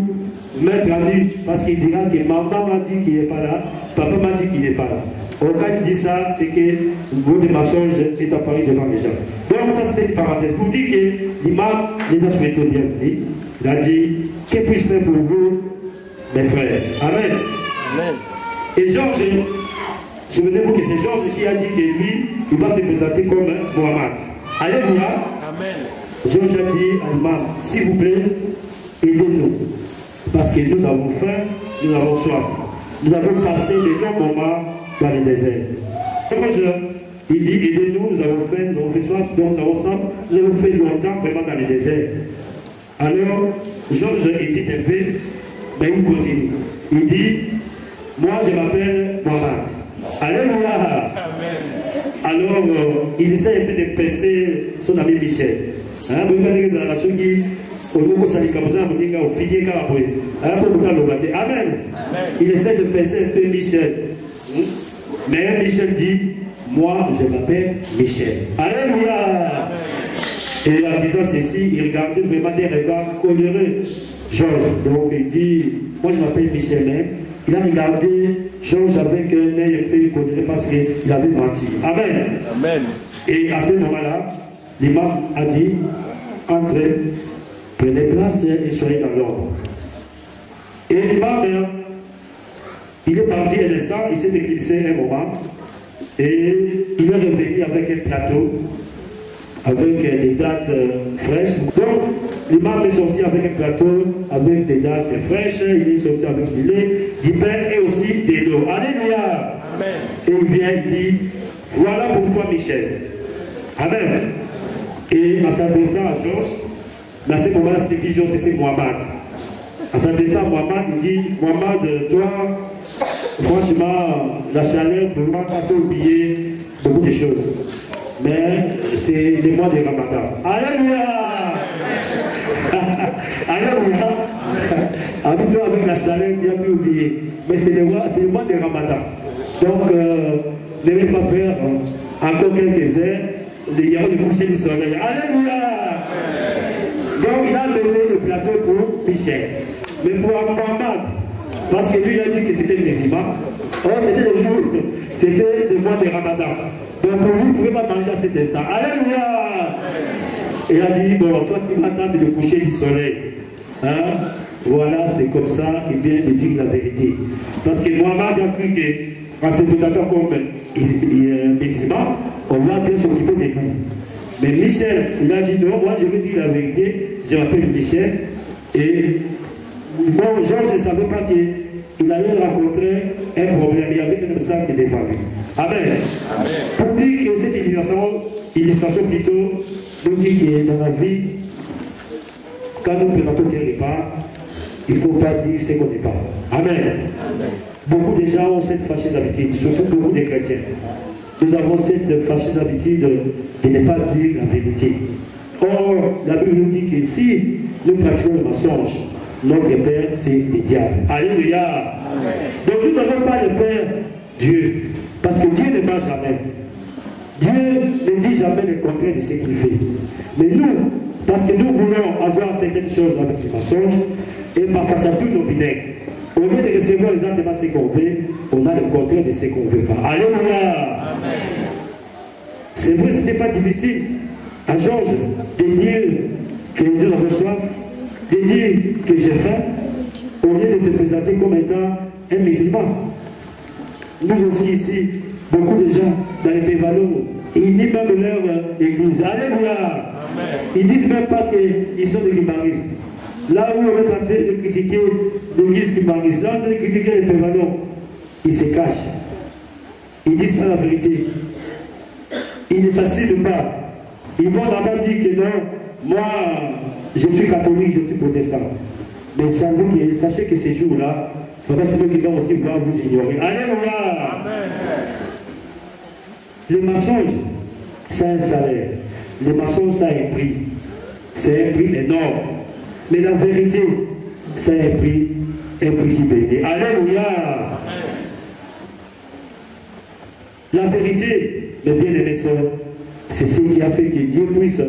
mettre en nu parce qu'il dira que maman m'a dit qu'il n'est pas là, papa m'a dit qu'il n'est pas là. Or, quand il dit ça, c'est que votre mensonge est apparu devant les gens. Donc, ça c'était une parenthèse pour dire que l'imam les a souhaité bienvenue. Il a dit, que puis-je faire pour vous, mes frères? Amen. Amen. Et Georges, souvenez-vous que c'est Georges qui a dit que lui, il va se présenter comme Mohamed. Alléluia. Amen. Georges a dit à l'imam, s'il vous plaît, aidez-nous. Parce que nous avons faim, nous avons soif. Nous avons passé de longs moments dans le désert. Georges, il dit, aidez-nous, nous avons faim, nous avons fait soif, donc nous avons soif, nous avons fait longtemps vraiment dans le désert. Alors, Georges hésite un peu, mais il continue. Il dit, moi je m'appelle Mohamed. Alléluia. Alors, il essaie un peu de percer son ami Michel. Vous regardez les relations qui Amen. Il essaie de percer un peu Michel. Mais Michel dit, moi je m'appelle Michel. Alléluia. Et en disant ceci, il regardait vraiment des regards coléreux Georges. Donc il dit, moi je m'appelle Michel même. Il a regardé Georges avec un œil un peu coléreux parce qu'il avait menti. Amen. Amen. Et à ce moment-là, l'imam a dit, entrez, prenez place et soyez dans l'ordre. Et l'imam, il est parti un instant, il s'est éclipsé un moment, et il est revenu avec un plateau, avec des dattes fraîches. Donc, l'imam est sorti avec un plateau, avec des dattes fraîches, il est sorti avec du lait, du pain et aussi de l'eau. Alléluia. Amen. Et il vient, il dit, voilà pour toi Michel. Amen. Et en s'adressant à Georges, mais à ce moment-là, c'était qui Georges? C'est Mohamed. En s'adressant à Mohamed, il dit, Mohamed, toi, franchement, la chaleur, pour moi, t'as oublié beaucoup de choses. Mais c'est le mois de Ramadan. Alléluia. Alléluia. Habite-toi avec la chaleur, tu as pu oublier. Mais c'est le mois de Ramadan. Donc, n'ayez pas peur. Encore quelques heures, il y aura le coucher du soleil. Alléluia. Donc, il a donné le plateau pour Michel. Mais pour Mohamed, parce que lui, il a dit que c'était musulman. Or, c'était le jour, c'était le mois de Ramadan. Donc, pour lui, il ne pouvait pas manger à cet instant. Alléluia. Et il a dit, bon, toi, tu vas attendre le coucher du soleil. Hein? Voilà, c'est comme ça qu'il vient de dire la vérité. Parce que Mohamed a cru qu'en se présentant comme musulman, on va bien s'occuper de nous. Mais Michel, il a dit non, moi je vais dire la vérité, je m'appelle Michel. Et bon, Georges ne savait pas qu'il allait rencontrer un problème, il y avait un obstacle devant lui. Amen. Amen. Pour dire que cette illustration plutôt nous dit que dans la vie, quand nous présentons quelque part, il ne faut pas dire ce qu'on n'est pas. Amen. Beaucoup de gens ont cette fâcheuse habitude, surtout beaucoup de chrétiens. Nous avons cette fâcheuse habitude de ne pas dire la vérité. Or, la Bible nous dit que si nous pratiquons le mensonge, notre Père, c'est le diable. Alléluia. Donc nous n'avons pas le Père Dieu. Parce que Dieu ne ment jamais. Dieu ne dit jamais le contraire de ce qu'il fait. Mais nous, parce que nous voulons avoir certaines choses avec le mensonge, et parfois ça tous nos vinaigres. Au lieu de recevoir exactement ce qu'on veut, on a le contraire de ce qu'on ne veut pas. Alléluia. C'est vrai, ce n'était pas difficile à Georges de dire que nous avons soif, de dire que j'ai faim, au lieu de se présenter comme étant un musulman. Nous aussi ici, beaucoup de gens dans les Pévalos, ils nient même leur église. Alléluia. Ils ne disent même pas qu'ils sont des guimaristes. Là où on est en train de critiquer l'église guimariste, là où on est en train de critiquer les Pévalos, ils se cachent. Ils disent pas la vérité. Ils ne s'assument pas. Ils vont d'abord dire que non, moi, je suis catholique, je suis protestant. Mais sachez que ces jours-là, c'est ceux qui vont aussi pouvoir vous ignorer. Alléluia. Le mensonge, ça a un salaire. Le mensonge, ça a un prix. C'est un prix énorme. Mais la vérité, ça a un prix qui bénit. Alléluia. La vérité, mes bien-aimés sœurs, c'est ce qui a fait que Dieu puisse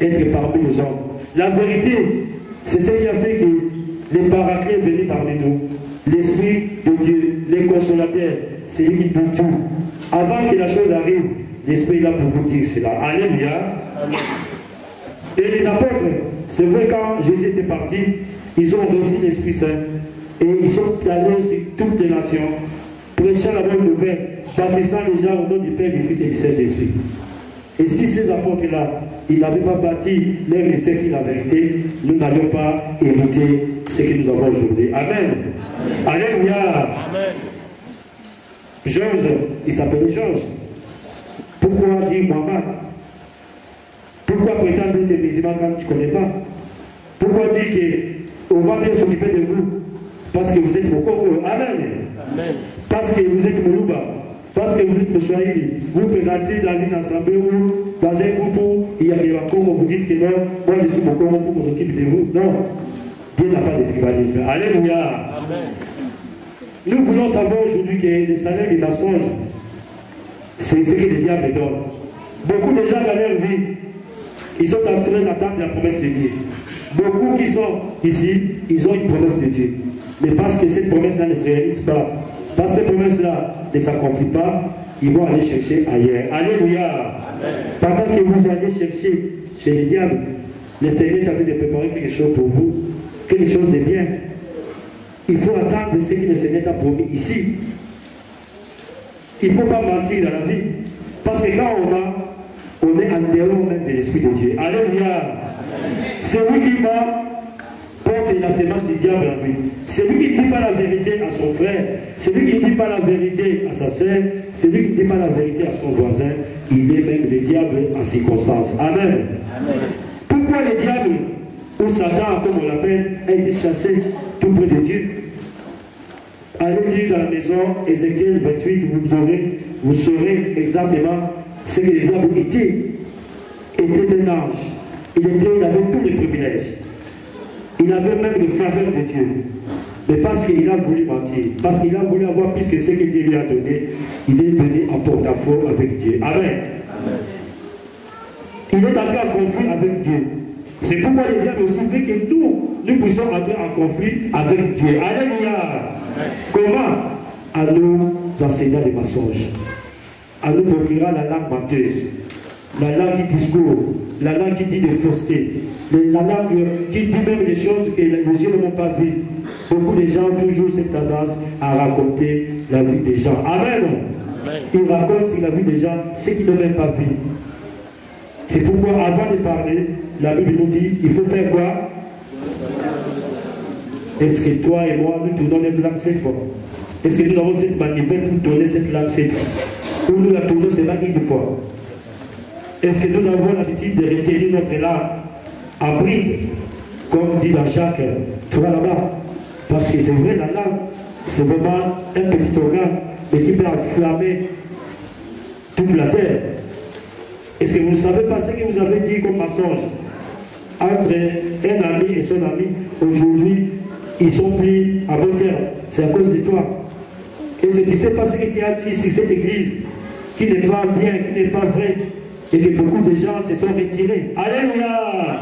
être parmi les gens. La vérité, c'est ce qui a fait que les paraclés viennent parmi nous. L'Esprit de Dieu, les consolateurs, c'est lui qui dit tout. Avant que la chose arrive, l'Esprit est là pour vous dire cela. Alléluia. Et les apôtres, c'est vrai, quand Jésus était parti, ils ont reçu l'Esprit Saint et ils sont allés sur toutes les nations, prêchant la bonne nouvelle, baptisant les gens au nom du Père, du Fils et du Saint-Esprit. Et si ces apôtres-là, ils n'avaient pas bâti leur essai sur la vérité, nous n'allions pas hériter ce que nous avons aujourd'hui. Amen. Alléluia. Georges, il s'appelait Georges. Pourquoi dire Mohamed? Pourquoi prétendre être musulman quand tu ne connais pas? Pourquoi dire qu'on va bien s'occuper de vous? Parce que vous êtes Mokoko. Amen. Parce que vous êtes Moluba. Parce que vous êtes Moussouaïli. Vous vous présentez dans une assemblée ou dans un groupe où il y a quelqu'un Congo, vous dites que non, moi je suis Mokoko pour qu'on s'occupe de vous. Non. Dieu n'a pas de tribalisme. Alléluia. Nous voulons savoir aujourd'hui que le salaire des mensonges, c'est ce que le diable donne. Beaucoup de gens dans leur vie, ils sont en train d'attendre la promesse de Dieu. Beaucoup qui sont ici, ils ont une promesse de Dieu. Mais parce que cette promesse-là ne se réalise pas, parce que cette promesse-là ne s'accomplit pas, ils vont aller chercher ailleurs. Alléluia. Pendant que vous allez chercher chez le diable, le Seigneur est en train de préparer quelque chose pour vous, quelque chose de bien. Il faut attendre ce que le Seigneur t'a promis ici. Il ne faut pas mentir dans la vie. Parce que quand on est en dehors même de l'Esprit de Dieu. Alléluia. Celui qui ment porte la sémence du diable en lui. Celui qui ne dit pas la vérité à son frère, celui qui ne dit pas la vérité à sa sœur, celui qui ne dit pas la vérité à son voisin, il est même le diable en circonstance. Amen. Pourquoi le diable, ou Satan, comme on l'appelle, a été chassé tout près de Dieu? Allez lire dans la maison Ézéchiel 28, vous saurez exactement ce que le diable était. Il était un ange. Il avait tous les privilèges. Il avait même les faveurs de Dieu. Mais parce qu'il a voulu mentir, parce qu'il a voulu avoir plus que ce que Dieu lui a donné, il est venu en porte-à-faux avec Dieu. Amen. Il est entré en conflit avec Dieu. C'est pourquoi le diable aussi veut que nous puissions entrer en conflit avec Dieu. Alléluia. Comment? En nous enseignant les mensonges, en nous procurant la langue menteuse, la langue qui discourt, la langue qui dit des faussetés, la langue qui dit même des choses que les yeux ne m'ont pas vues. Beaucoup de gens ont toujours cette tendance à raconter la vie des gens. Amen. Ils racontent sur la vie des gens ce qu'ils n'ont même pas vu. C'est pourquoi avant de parler, la Bible nous dit, il faut faire quoi? Est-ce que toi et moi, nous tournons les langues cette fois? Est-ce que nous avons cette manivelle pour tourner cette langue cette fois? Ou nous la tournons seulement une fois? Est-ce que nous avons l'habitude de retenir notre langue en bride? comme dit dans Jacques 3 là-bas. Parce que c'est vrai, la langue, c'est vraiment un petit organe, mais qui peut enflammer toute la terre. Est-ce que vous ne savez pas ce que vous avez dit comme mensonge entre un ami et son ami? Aujourd'hui, ils sont pris à bon terme. C'est à cause de toi. Et je ne sais pas ce que tu as dit sur cette église, qui n'est pas bien, qui n'est pas vrai, et que beaucoup de gens se sont retirés. Alléluia!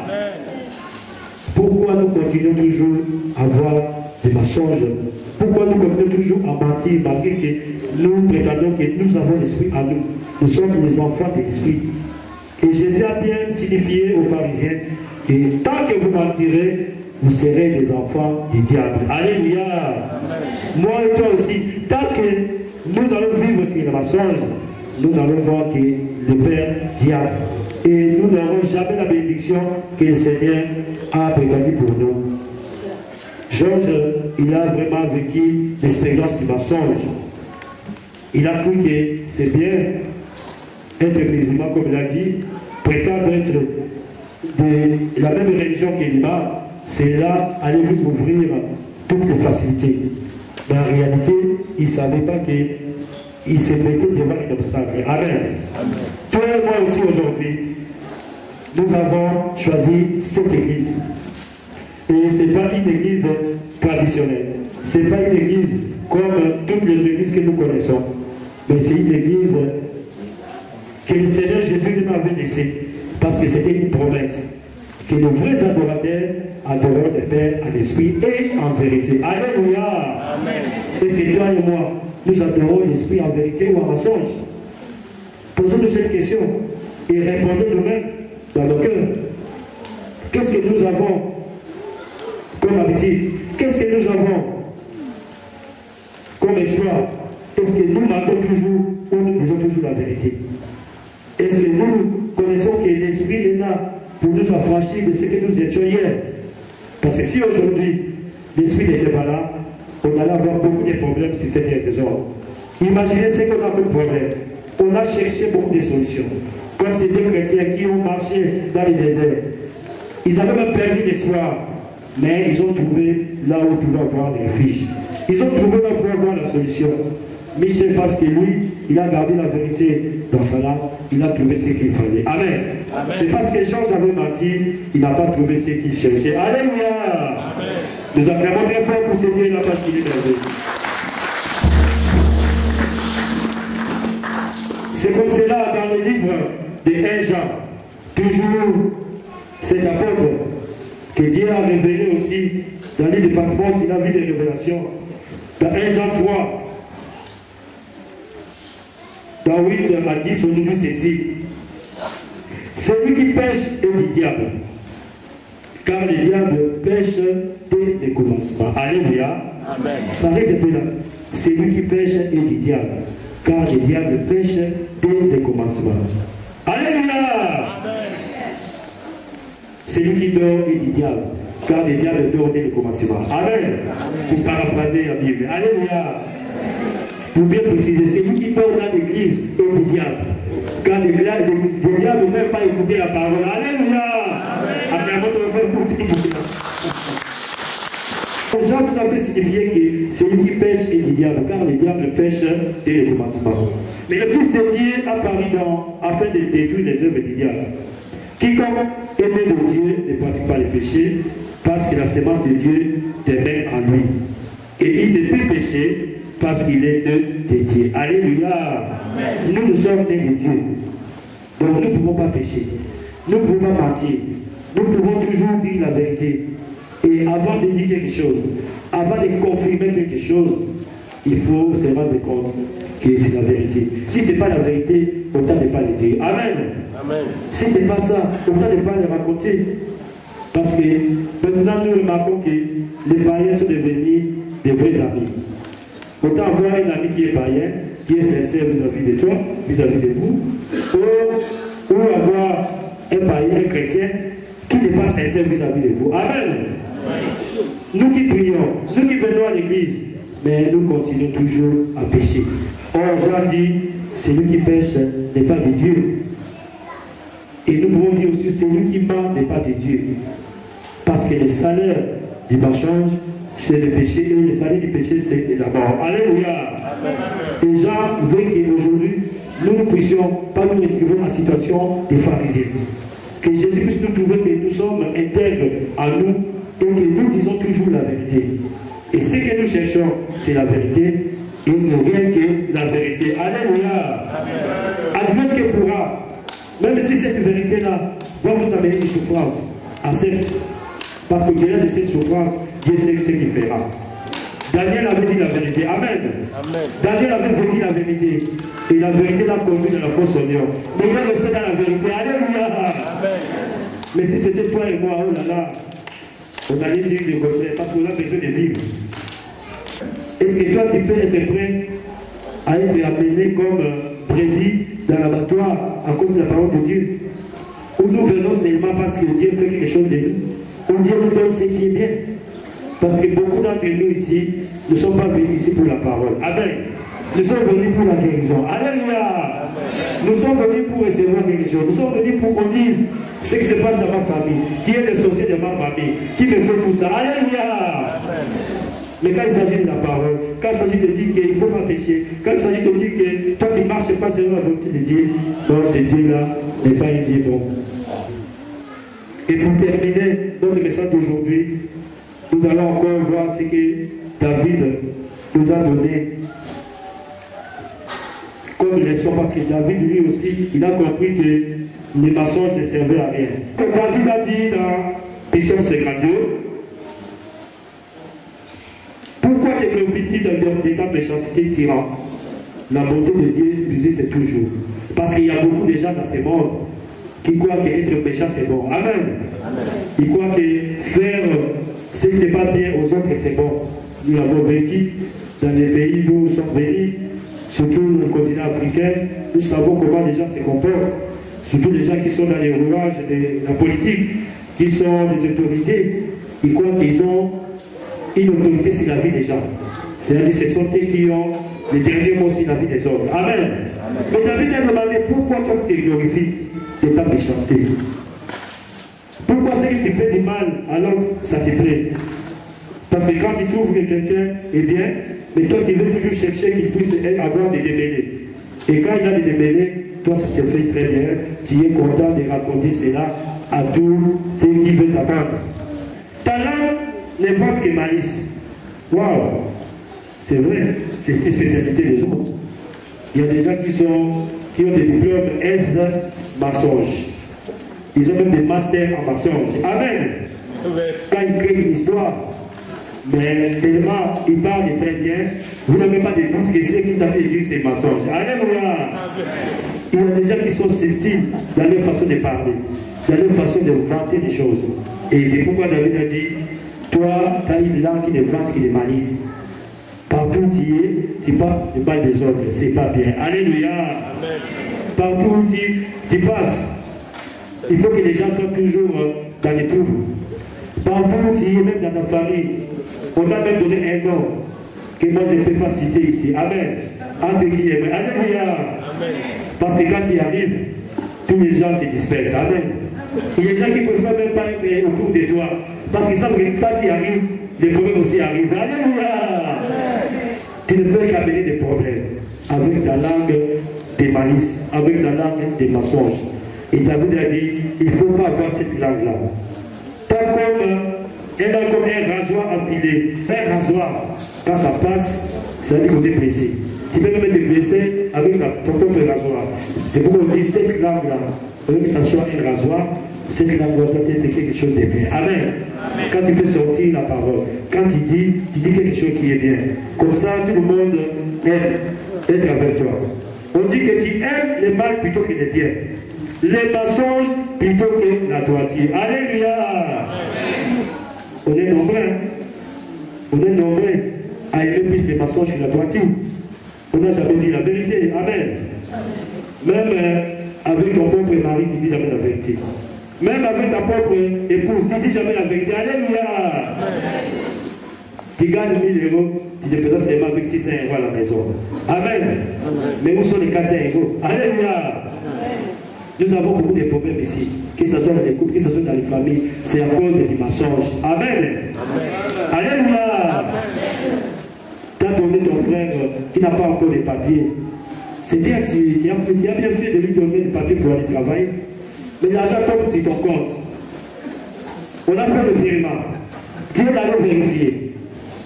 Pourquoi nous continuons toujours à avoir des mensonges? Pourquoi nous continuons toujours à mentir malgré que nous prétendons que nous avons l'esprit à nous? Nous sommes les enfants de l'esprit. Et Jésus a bien signifié aux pharisiens que tant que vous mentirez, vous serez des enfants du diable. Alléluia. Moi et toi aussi, tant que nous allons vivre sur le mensonge, nous allons voir que le Père diable. Et nous n'aurons jamais la bénédiction que le Seigneur a préparée pour nous. Georges, il a vraiment vécu l'expérience du mensonge. Il a cru que c'est bien être musulman, comme il a dit, prétendre être de la même religion qu'il a. C'est là, aller lui ouvrir toutes les facilités. Mais en réalité, il ne savait pas qu'il se mettait devant un obstacle. Amen. Toi et moi aussi aujourd'hui, nous avons choisi cette église. Et ce n'est pas une église traditionnelle. Ce n'est pas une église comme toutes les églises que nous connaissons. Mais c'est une église que le Seigneur Jésus nous avait laissée. Parce que c'était une promesse. Que les vrais adorateurs adoreront le Père en esprit et en vérité. Alléluia. Est-ce que toi et moi, nous adorons l'esprit en vérité ou en mensonge? Posons-nous cette question et répondons nous-mêmes dans nos cœurs. Qu'est-ce que nous avons comme habitude? Qu'est-ce que nous avons comme espoir? Est-ce que nous mentons toujours ou nous disons toujours la vérité? Est-ce que nous connaissons que l'esprit est là pour nous affranchir de ce que nous étions hier? Parce que si aujourd'hui l'esprit n'était pas là, on allait avoir beaucoup de problèmes sur cette terre des hommes. Imaginez ce qu'on a comme problème. On a cherché beaucoup de solutions. Comme ces deux chrétiens qui ont marché dans les déserts. Ils avaient même perdu l'espoir. Mais ils ont trouvé là où ils pouvaient avoir des refuges. Ils ont trouvé là où ils pouvaient avoir la solution. Michel, parce que lui, il a gardé la vérité dans sa langue, il a trouvé ce qu'il fallait. Amen. Et parce que Georges avait menti, il n'a pas trouvé ce qu'il cherchait. Alléluia. Nous acclamons très fort pour ce Dieu là parce qu'il est merveilleux. C'est comme cela dans le livre de 1 Jean. Toujours cet apôtre que Dieu a révélé aussi dans le livre de Patmos, il a vu des révélations. Dans 1 Jean 3, dans 8 à 10, on nous dit ceci. Celui qui pêche est du diable, car le diable pêche dès le commencement. Alléluia. Ça arrête de là. Celui qui pêche est du diable, car le diable pêche dès le commencement. Alléluia. Celui qui dort est du diable, car le diable dort dès le commencement. Amen. Pour paraphraser la Bible. Alléluia. Pour bien préciser, celui qui dort dans l'église est du diable. Car le diable ne même pas écouter la parole. Alléluia. Après votre frère pour dire. Jean nous a fait signifier que celui qui pêche est du diable, car le diable pêche dès le commencement. Mais le Fils de Dieu a paru afin de détruire les œuvres du diable. Quiconque est né de Dieu ne pratique pas le péché, parce que la semence de Dieu demeure en lui. Et il ne peut pécher parce qu'il est né de Dieu. Alléluia. Nous, nous sommes nés de Dieu. Donc nous ne pouvons pas pécher. Nous ne pouvons pas mentir. Nous pouvons toujours dire la vérité. Et avant de dire quelque chose, avant de confirmer quelque chose, il faut se rendre compte que c'est la vérité. Si ce n'est pas la vérité, autant ne pas le dire. Amen. Si ce n'est pas ça, autant ne pas le raconter. Parce que maintenant nous remarquons que les païens sont devenus des vrais amis. Autant avoir un ami qui est païen, qui est sincère vis-à-vis de toi, vis-à-vis de vous, ou avoir un païen, un chrétien, qui n'est pas sincère vis-à-vis de vous. Amen. Nous qui prions, nous qui venons à l'église, mais nous continuons toujours à pécher. Or, Jean dit, celui qui pêche n'est pas de Dieu. Et nous pouvons dire aussi, celui qui ment n'est pas de Dieu. Parce que le salaire du mensonge, c'est le péché, et le salaire du péché, c'est la mort. Alléluia. Et Jean veut qu'aujourd'hui, nous puissions pas nous retrouver en situation de pharisiens. Que Jésus puisse nous prouver que nous sommes intègres à nous et que nous disons toujours la vérité. Et ce que nous cherchons, c'est la vérité et rien que la vérité. Alléluia. Advienne que pourra, même si cette vérité-là va vous amener une souffrance, accepte. Parce que derrière de cette souffrance, Dieu sait ce qu'il fera. Daniel avait dit la vérité. Amen. Daniel avait dit la vérité. Et la vérité l'a conduit dans la fosse au lion. Mais il a resté dans la vérité. Alléluia. Mais si c'était toi et moi, oh là là, on allait dire le contraire parce qu'on a besoin de vivre. Est-ce que toi, tu peux être prêt à être amené comme brebis dans l'abattoir à cause de la parole de Dieu? Ou nous venons seulement parce que Dieu fait quelque chose de nous? Ou Dieu nous donne ce qui est bien? Parce que beaucoup d'entre nous ici ne sont pas venus ici pour la parole. Amen. Nous sommes venus pour la guérison. Alléluia. Nous sommes venus pour recevoir quelque chose. Nous sommes venus pour qu'on dise ce qui se passe dans ma famille, qui est le sorcier de ma famille, qui me fait tout ça. Alléluia. Mais quand il s'agit de la parole, quand il s'agit de dire qu'il ne faut pas pécher, quand il s'agit de dire que toi tu ne marches pas selon la volonté de Dieu, donc ce Dieu-là n'est pas un Dieu bon. Et pour terminer notre message d'aujourd'hui, nous allons encore voir ce que David nous a donné comme leçon, parce que David lui aussi, il a compris que les mensonges ne servaient à rien. David a dit dans Psaume 52, pourquoi te préoccupes-tu dans ta méchanceté tyran? La bonté de Dieu subsiste toujours. Parce qu'il y a beaucoup de gens dans ce monde qui croient qu'être méchant c'est bon. Amen. Ils croient que faire ce qui n'est pas bien aux autres c'est bon. Nous l'avons vécu dans les pays d'où nous sommes venus, surtout le continent africain. Nous savons comment les gens se comportent, surtout les gens qui sont dans les rouages de la politique, qui sont des autorités. Ils croient qu'ils ont une autorité sur la vie des gens. C'est-à-dire ce sont eux qui ont les derniers mots sur la vie des autres. Amen. Mais David a demandé pourquoi toi tu te glorifies de ta méchanceté. Pourquoi ce que tu fais du mal à l'autre, ça te plaît? Parce que quand tu trouves que quelqu'un est bien, mais toi tu veux toujours chercher qu'il puisse avoir des démêlés. Et quand il a des démêlés, toi ça te fait très bien. Tu es content de raconter cela à tous ceux qui veulent t'attendre. Ta langue n'est pas que malice. Waouh! C'est vrai, c'est une spécialité des autres. Il y a des gens qui ont des diplômes S mensonge. Ils ont même des masters en mensonge. Amen. Quand ils créent une histoire, mais tellement ils parlent très bien, vous n'avez pas de doute que ce qu'ils ont dit c'est mensonge. Alléluia. Il y a des gens qui sont subtils dans leur façon de parler, dans leur façon de vanter des choses. Et c'est pourquoi David a dit, toi, tu as une langue qui ne vante, qui ne malice. Partout où tu es, tu parles du mal des autres, c'est pas bien. Alléluia. Amen. Partout où tu passes, il faut que les gens soient toujours dans les troubles. Partout où tu es, même dans ta famille, on t'a même donné un nom que moi je ne peux pas citer ici. Amen. Entre guillemets. Alléluia. Amen. Parce que quand tu arrives, tous les gens se dispersent. Amen. Il y a des gens qui ne préfèrent même pas être autour de toi. Parce qu'ils savent que quand tu arrives, les problèmes aussi arrivent. Alléluia. Tu ne peux qu'amener des problèmes avec ta langue des malices, avec ta langue des mensonges. Et David a dit, il ne faut pas avoir cette langue-là. Tant comme un rasoir empilé, un rasoir, quand ça passe, ça veut dire qu'on est blessé. Tu peux même être blessé avec ton propre rasoir. C'est pourquoi on dit cette langue-là, que ça soit un rasoir, cette langue-là doit être quelque chose de bien. Amen. Quand tu fais sortir la parole, quand tu dis quelque chose qui est bien. Comme ça, tout le monde aime être avec toi. On dit que tu aimes le mal plutôt que le bien. Les mensonges plutôt que la droiture. Alléluia. On est nombreux. On est nombreux à aimer plus les mensonges que la droiture. On n'a jamais dit la vérité. Amen. Même avec ton propre mari, tu ne dis jamais la vérité. Même avec ta propre épouse, tu ne dis jamais la vérité. Alléluia. Tu gagnes 1000 €, tu te présentes seulement avec 600 € à la maison. Amen. Mais où sont les 400 €? Alléluia. Nous avons beaucoup de problèmes ici. Que ce soit dans les couples, que ce soit dans les familles, c'est à cause du mensonge. Amen. Alléluia. Tu as donné ton frère qui n'a pas encore de papiers. C'est bien, tu as bien fait de lui donner des papiers pour aller travailler. Mais l'argent tombe sur ton compte. On a fait le virement. Tu es allé vérifier.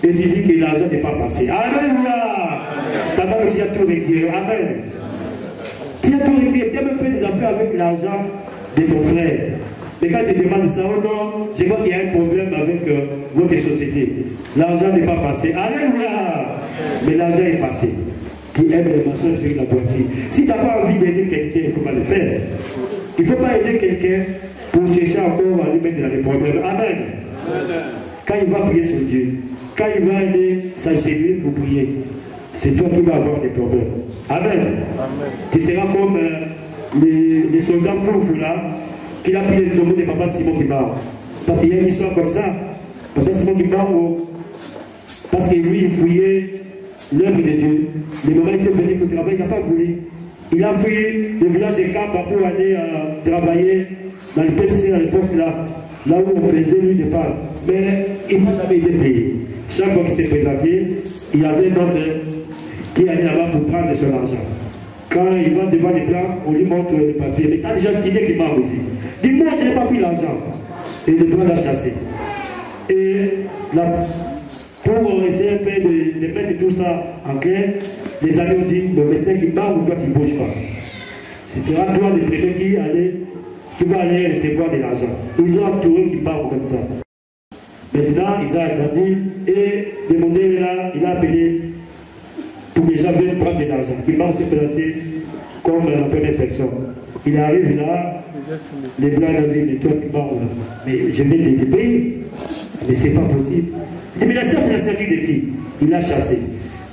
Et tu dis que l'argent n'est pas passé. Alléluia. D'abord, tu as tout retiré. Amen. Tu as tout retiré. Tu as même fait des affaires avec l'argent de ton frère. Mais quand tu demandes ça, oh non, je vois qu'il y a un problème avec votre société. L'argent n'est pas passé. Alléluia. Mais l'argent est passé. Tu aimes les mensonges avec la boîtier. Si tu n'as pas envie d'aider quelqu'un, il ne faut pas le faire. Il ne faut pas aider quelqu'un pour chercher encore à lui mettre dans les problèmes. Amen. Quand il va prier sur Dieu, quand il va aller s'agenouiller pour prier, c'est toi qui vas avoir des problèmes. Amen. Tu seras comme les soldats fous là, qui a pris les hommes de Papa Simon qui meurt. Parce qu'il y a une histoire comme ça. Papa Simon qui meurt parce que lui, il fouillait l'œuvre de Dieu. Le moment était venu pour travailler, il n'a pas voulu. Il a fui le village de Kamba pour aller travailler dans le PLC à l'époque là où on faisait lui des femmes. Mais il n'a jamais été payé. Chaque fois qu'il s'est présenté, il y avait d'autres qui allaient là-bas pour prendre son argent. Quand il va devant les blancs, on lui montre les papiers. Mais tu as déjà signé qu'il m'a aussi. Dis-moi, je n'ai pas pris l'argent. Et le blanc l'a chassé. Et là, pour essayer un peu de mettre tout ça en clair, les amis ont dit, le médecin qui parle, ou toi tu ne bouges pas. C'était toi le premier qui va aller recevoir de l'argent. Ils ont entouré qui parle comme ça. Maintenant, ils ont attendu et le modèle là, il a appelé pour que les gens viennent prendre de l'argent. Il m'a aussi présenté comme la première personne. Il arrive là, les blancs ont dit, mais toi qui parles, mais je vais te payer. Mais c'est pas possible. Il dit, mais ça c'est la statue de qui? Il l'a chassé.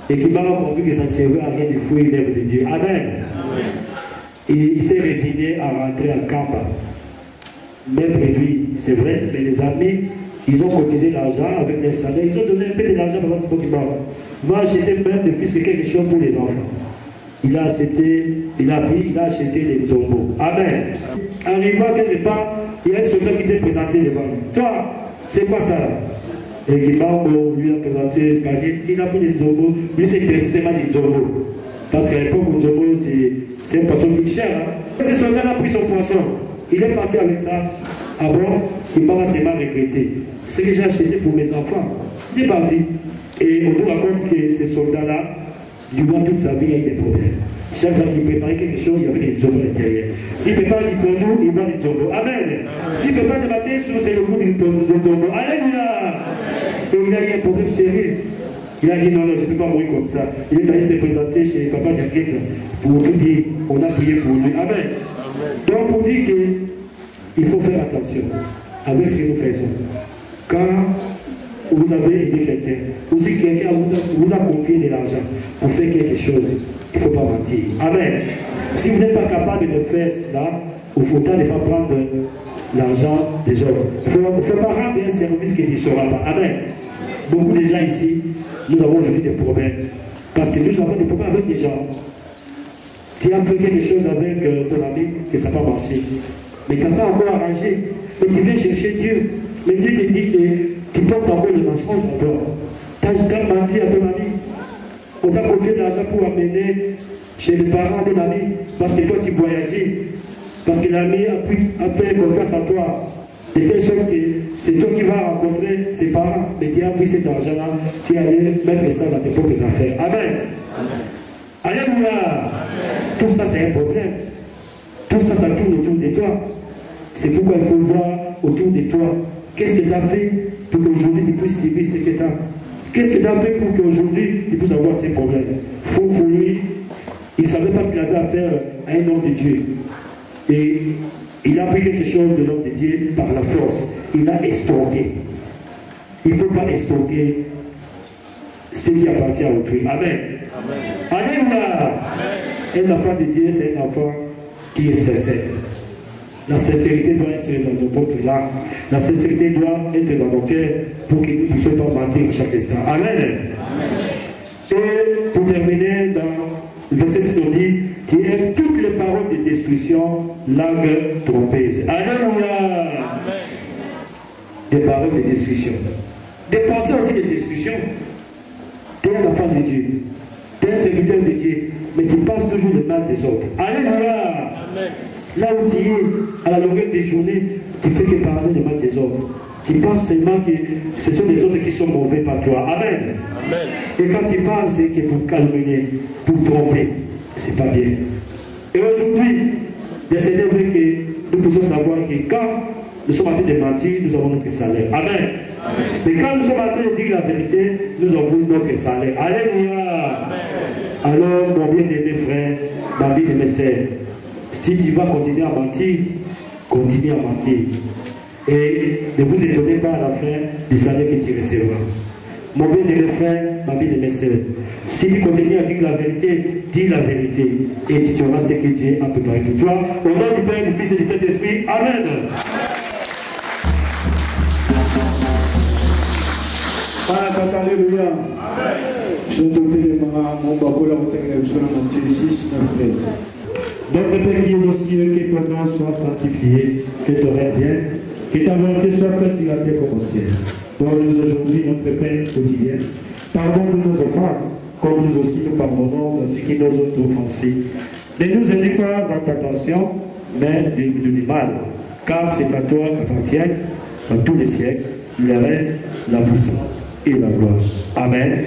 Et qui m'a compris que ça ne servait à rien de fouiller l'œuvre de Dieu. Amen. Et il s'est résigné à rentrer à Kamba. Même réduit, c'est vrai, mais les amis, ils ont cotisé l'argent avec leur salaire. Ils ont donné un peu de l'argent pour ce qui parle. Moi, j'étais même de plus que quelque chose pour les enfants. Il a accepté, il a pris, il a acheté des zombos. Amen. Arrivant quelque part, il y a un soldat qui s'est présenté devant lui. Toi, c'est quoi ça? Et Kimbango lui a présenté le panier, il a pris des zombos. Lui, c'est tristement des zombos. Parce qu'à l'époque, le zombo, c'est un poisson plus cher. Hein? Ce soldat a pris son poisson. Il est parti avec ça. Ah bon? Kimbango s'est mal regretté. C'est que j'ai acheté pour mes enfants. Il est parti. Et on nous raconte que ce soldat-là, durant toute sa vie, il y a eu des problèmes. Chaque fois qu'il préparait quelque chose, il y avait des zombos à l'intérieur. S'il prépare du pondou, il va des zombos. Amen. S'il prépare des matin, c'est le goût du zombos. Alléluia. Et il a eu un problème sérieux. Il a dit non, je ne peux pas mourir comme ça. Il est allé se présenter chez Papa Diaketa pour tout dire. On a prié pour lui. Amen. Donc pour dire qu'il faut faire attention avec ce que nous faisons. Quand vous avez aidé quelqu'un, ou si quelqu'un vous a confié de l'argent pour faire quelque chose, il ne faut pas mentir. Amen. Si vous n'êtes pas capable de faire cela, il faut ne pas prendre l'argent des autres. Il ne faut pas rendre un service qui ne sera pas. Amen. Beaucoup de gens ici, nous avons aujourd'hui des problèmes. Parce que nous avons des problèmes avec des gens. Tu as fait quelque chose avec ton ami que ça n'a pas marché. Mais tu n'as pas encore arrangé. Mais tu viens chercher Dieu. Mais Dieu te dit que tu portes encore le mensonge à toi. Tu as menti à ton ami. On t'a confié de l'argent pour amener chez les parents de l'ami. Parce que toi tu voyageais. Parce que l'ami a fait confiance à toi. De telle sorte que c'est toi qui vas rencontrer ses parents. Mais tu as pris cet argent-là. Tu es allé mettre ça dans tes propres affaires. Amen. Alléluia. Tout ça c'est un problème. Tout ça, ça tourne autour de toi. C'est pourquoi il faut voir autour de toi. Qu'est-ce que tu as fait pour qu'aujourd'hui tu puisses subir ce que tu as? Qu'est-ce que tu as fait pour qu'aujourd'hui tu puisses avoir ces problèmes? Pour lui, il ne savait pas qu'il avait affaire à un homme de Dieu. Et il a pris quelque chose de l'homme de Dieu par la force. Il a estorqué. Il ne faut pas estorquer ce qui appartient à autrui. Amen. Alléluia. Un enfant de Dieu, c'est un enfant qui est sincère. La sincérité doit être dans nos propres langues. La sincérité doit être dans nos cœurs pour que nous ne puissions pas mentir chaque instant. Amen. Et pour terminer, dans le verset 6, on dit, tu aimes toutes les paroles de destruction, langue trompeuse. Alléluia. Des paroles de destruction. Des pensées aussi de destruction. Tu es un enfant de Dieu. Tu es un serviteur de Dieu. Mais tu penses toujours le mal des autres. Alléluia. Là où tu es, à la longueur des journées, tu fais que parler le mal des autres. Tu penses seulement que ce sont les autres qui sont mauvais par toi. Amen. Amen. Et quand tu parles, c'est que pour calomnier, pour tromper. C'est pas bien. Et aujourd'hui, il y a certains vrai que nous pouvons savoir que quand nous sommes en train de mentir, nous avons notre salaire. Amen. Amen. Mais quand nous sommes en train de dire la vérité, nous avons notre salaire. Alléluia. Alors, mon bien-aimé frère, ma bien-aimée sœur, si tu vas continuer à mentir, continue à mentir. Et ne vous étonnez pas à la fin du salaire que tu recevras. Mon bien-aimé frère, ma bien-aimée sœur, si tu continues à dire la vérité, dis la vérité et tu auras ce que Dieu a préparé pour toi. Au nom du Père, du Fils et du Saint-Esprit. Amen. Alléluia. Notre Père qui est aux cieux, que ton nom soit sanctifié, que ton règne vienne, que ta volonté soit faite sur la terre comme au ciel. Donne-nous aujourd'hui notre pain quotidien. Pardonne-nous nos offenses, comme nous aussi nous pardonnons à ceux qui nous ont offensés. Ne nous aide pas en tentation, mais délivre-nous du mal. Car c'est à toi qu'appartiennent, dans tous les siècles, le règne, la puissance et la gloire. Amen.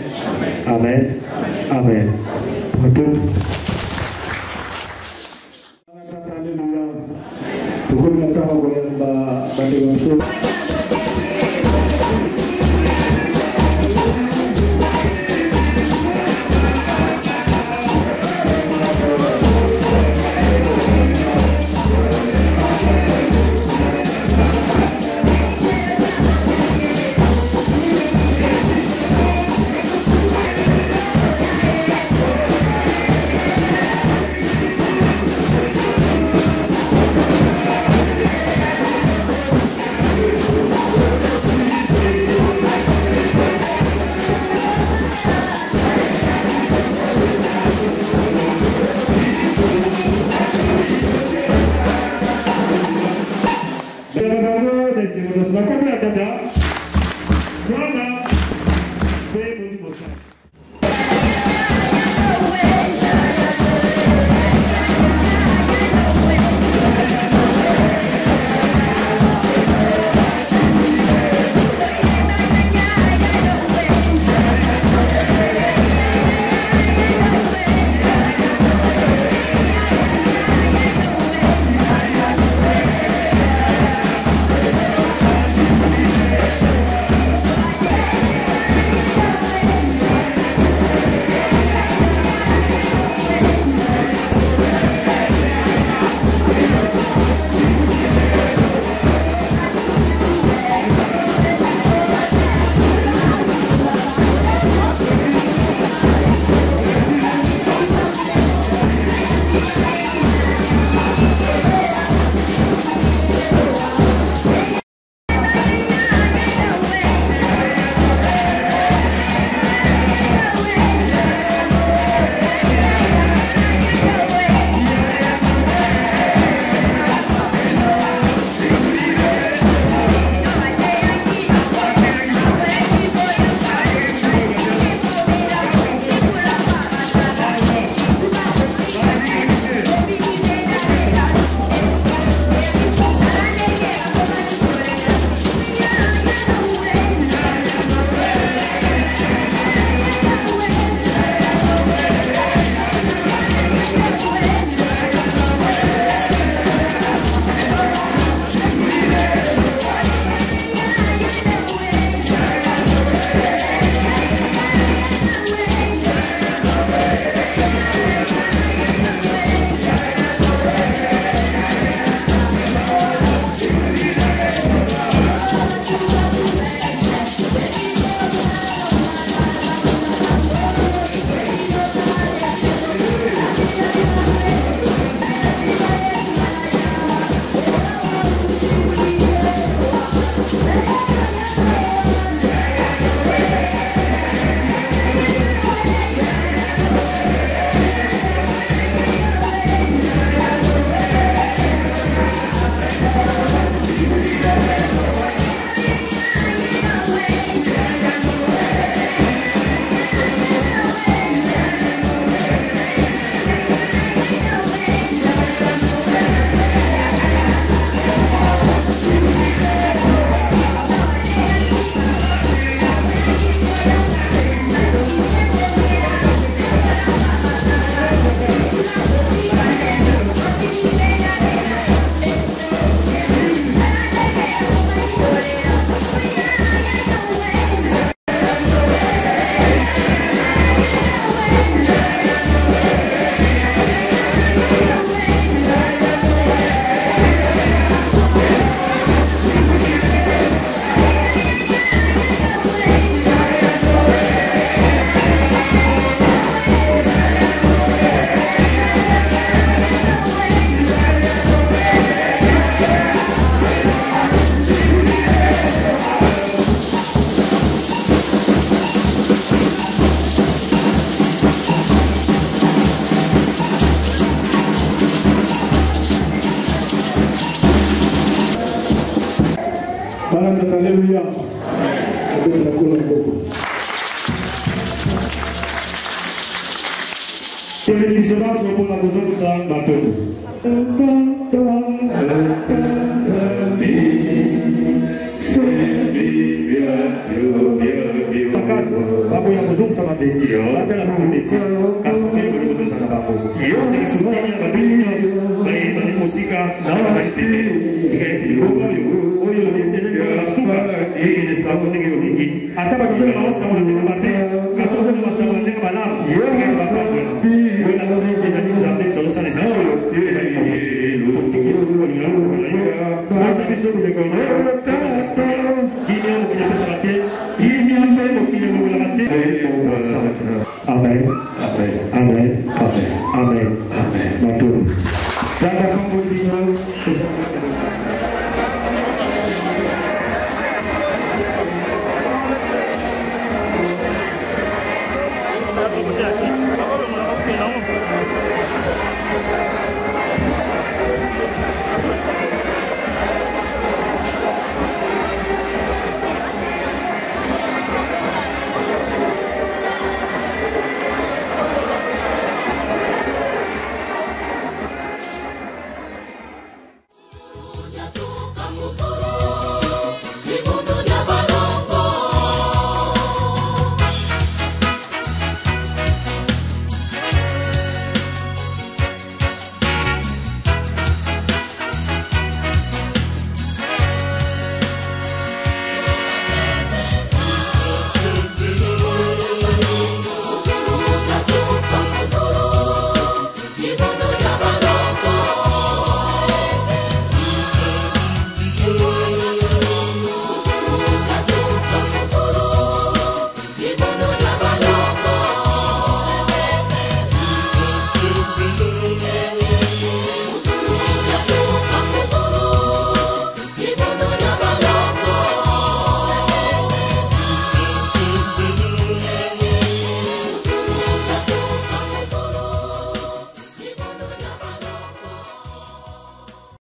Amen. Amen. Amen. Alléluia. Avec la cour et les missionnaires sont pour la besoin de ça, bateau. Babu ya kuzungu sama beji, hata la mama beji, kasubiri kwenye kutosa na babu. Yose kisubiri na babu nyos, bali musika na bali pepe, tika eti oyo ni tena kwa suka, yeye ni sababu ndio nyingi. Hata babu ya mama sawa na babu, kasubiri na sawa na babu, yeye ni babu. Wala kusaidia na nini zaidi tolosa ni sawa, yeye ni totiki suka ni yangu na hiyo. Wacha vizuri ni kwa kimya mkija pesa kimya mbele mkija mkula mate. Amen. Amen. Amen. Amen. Amen. Amen.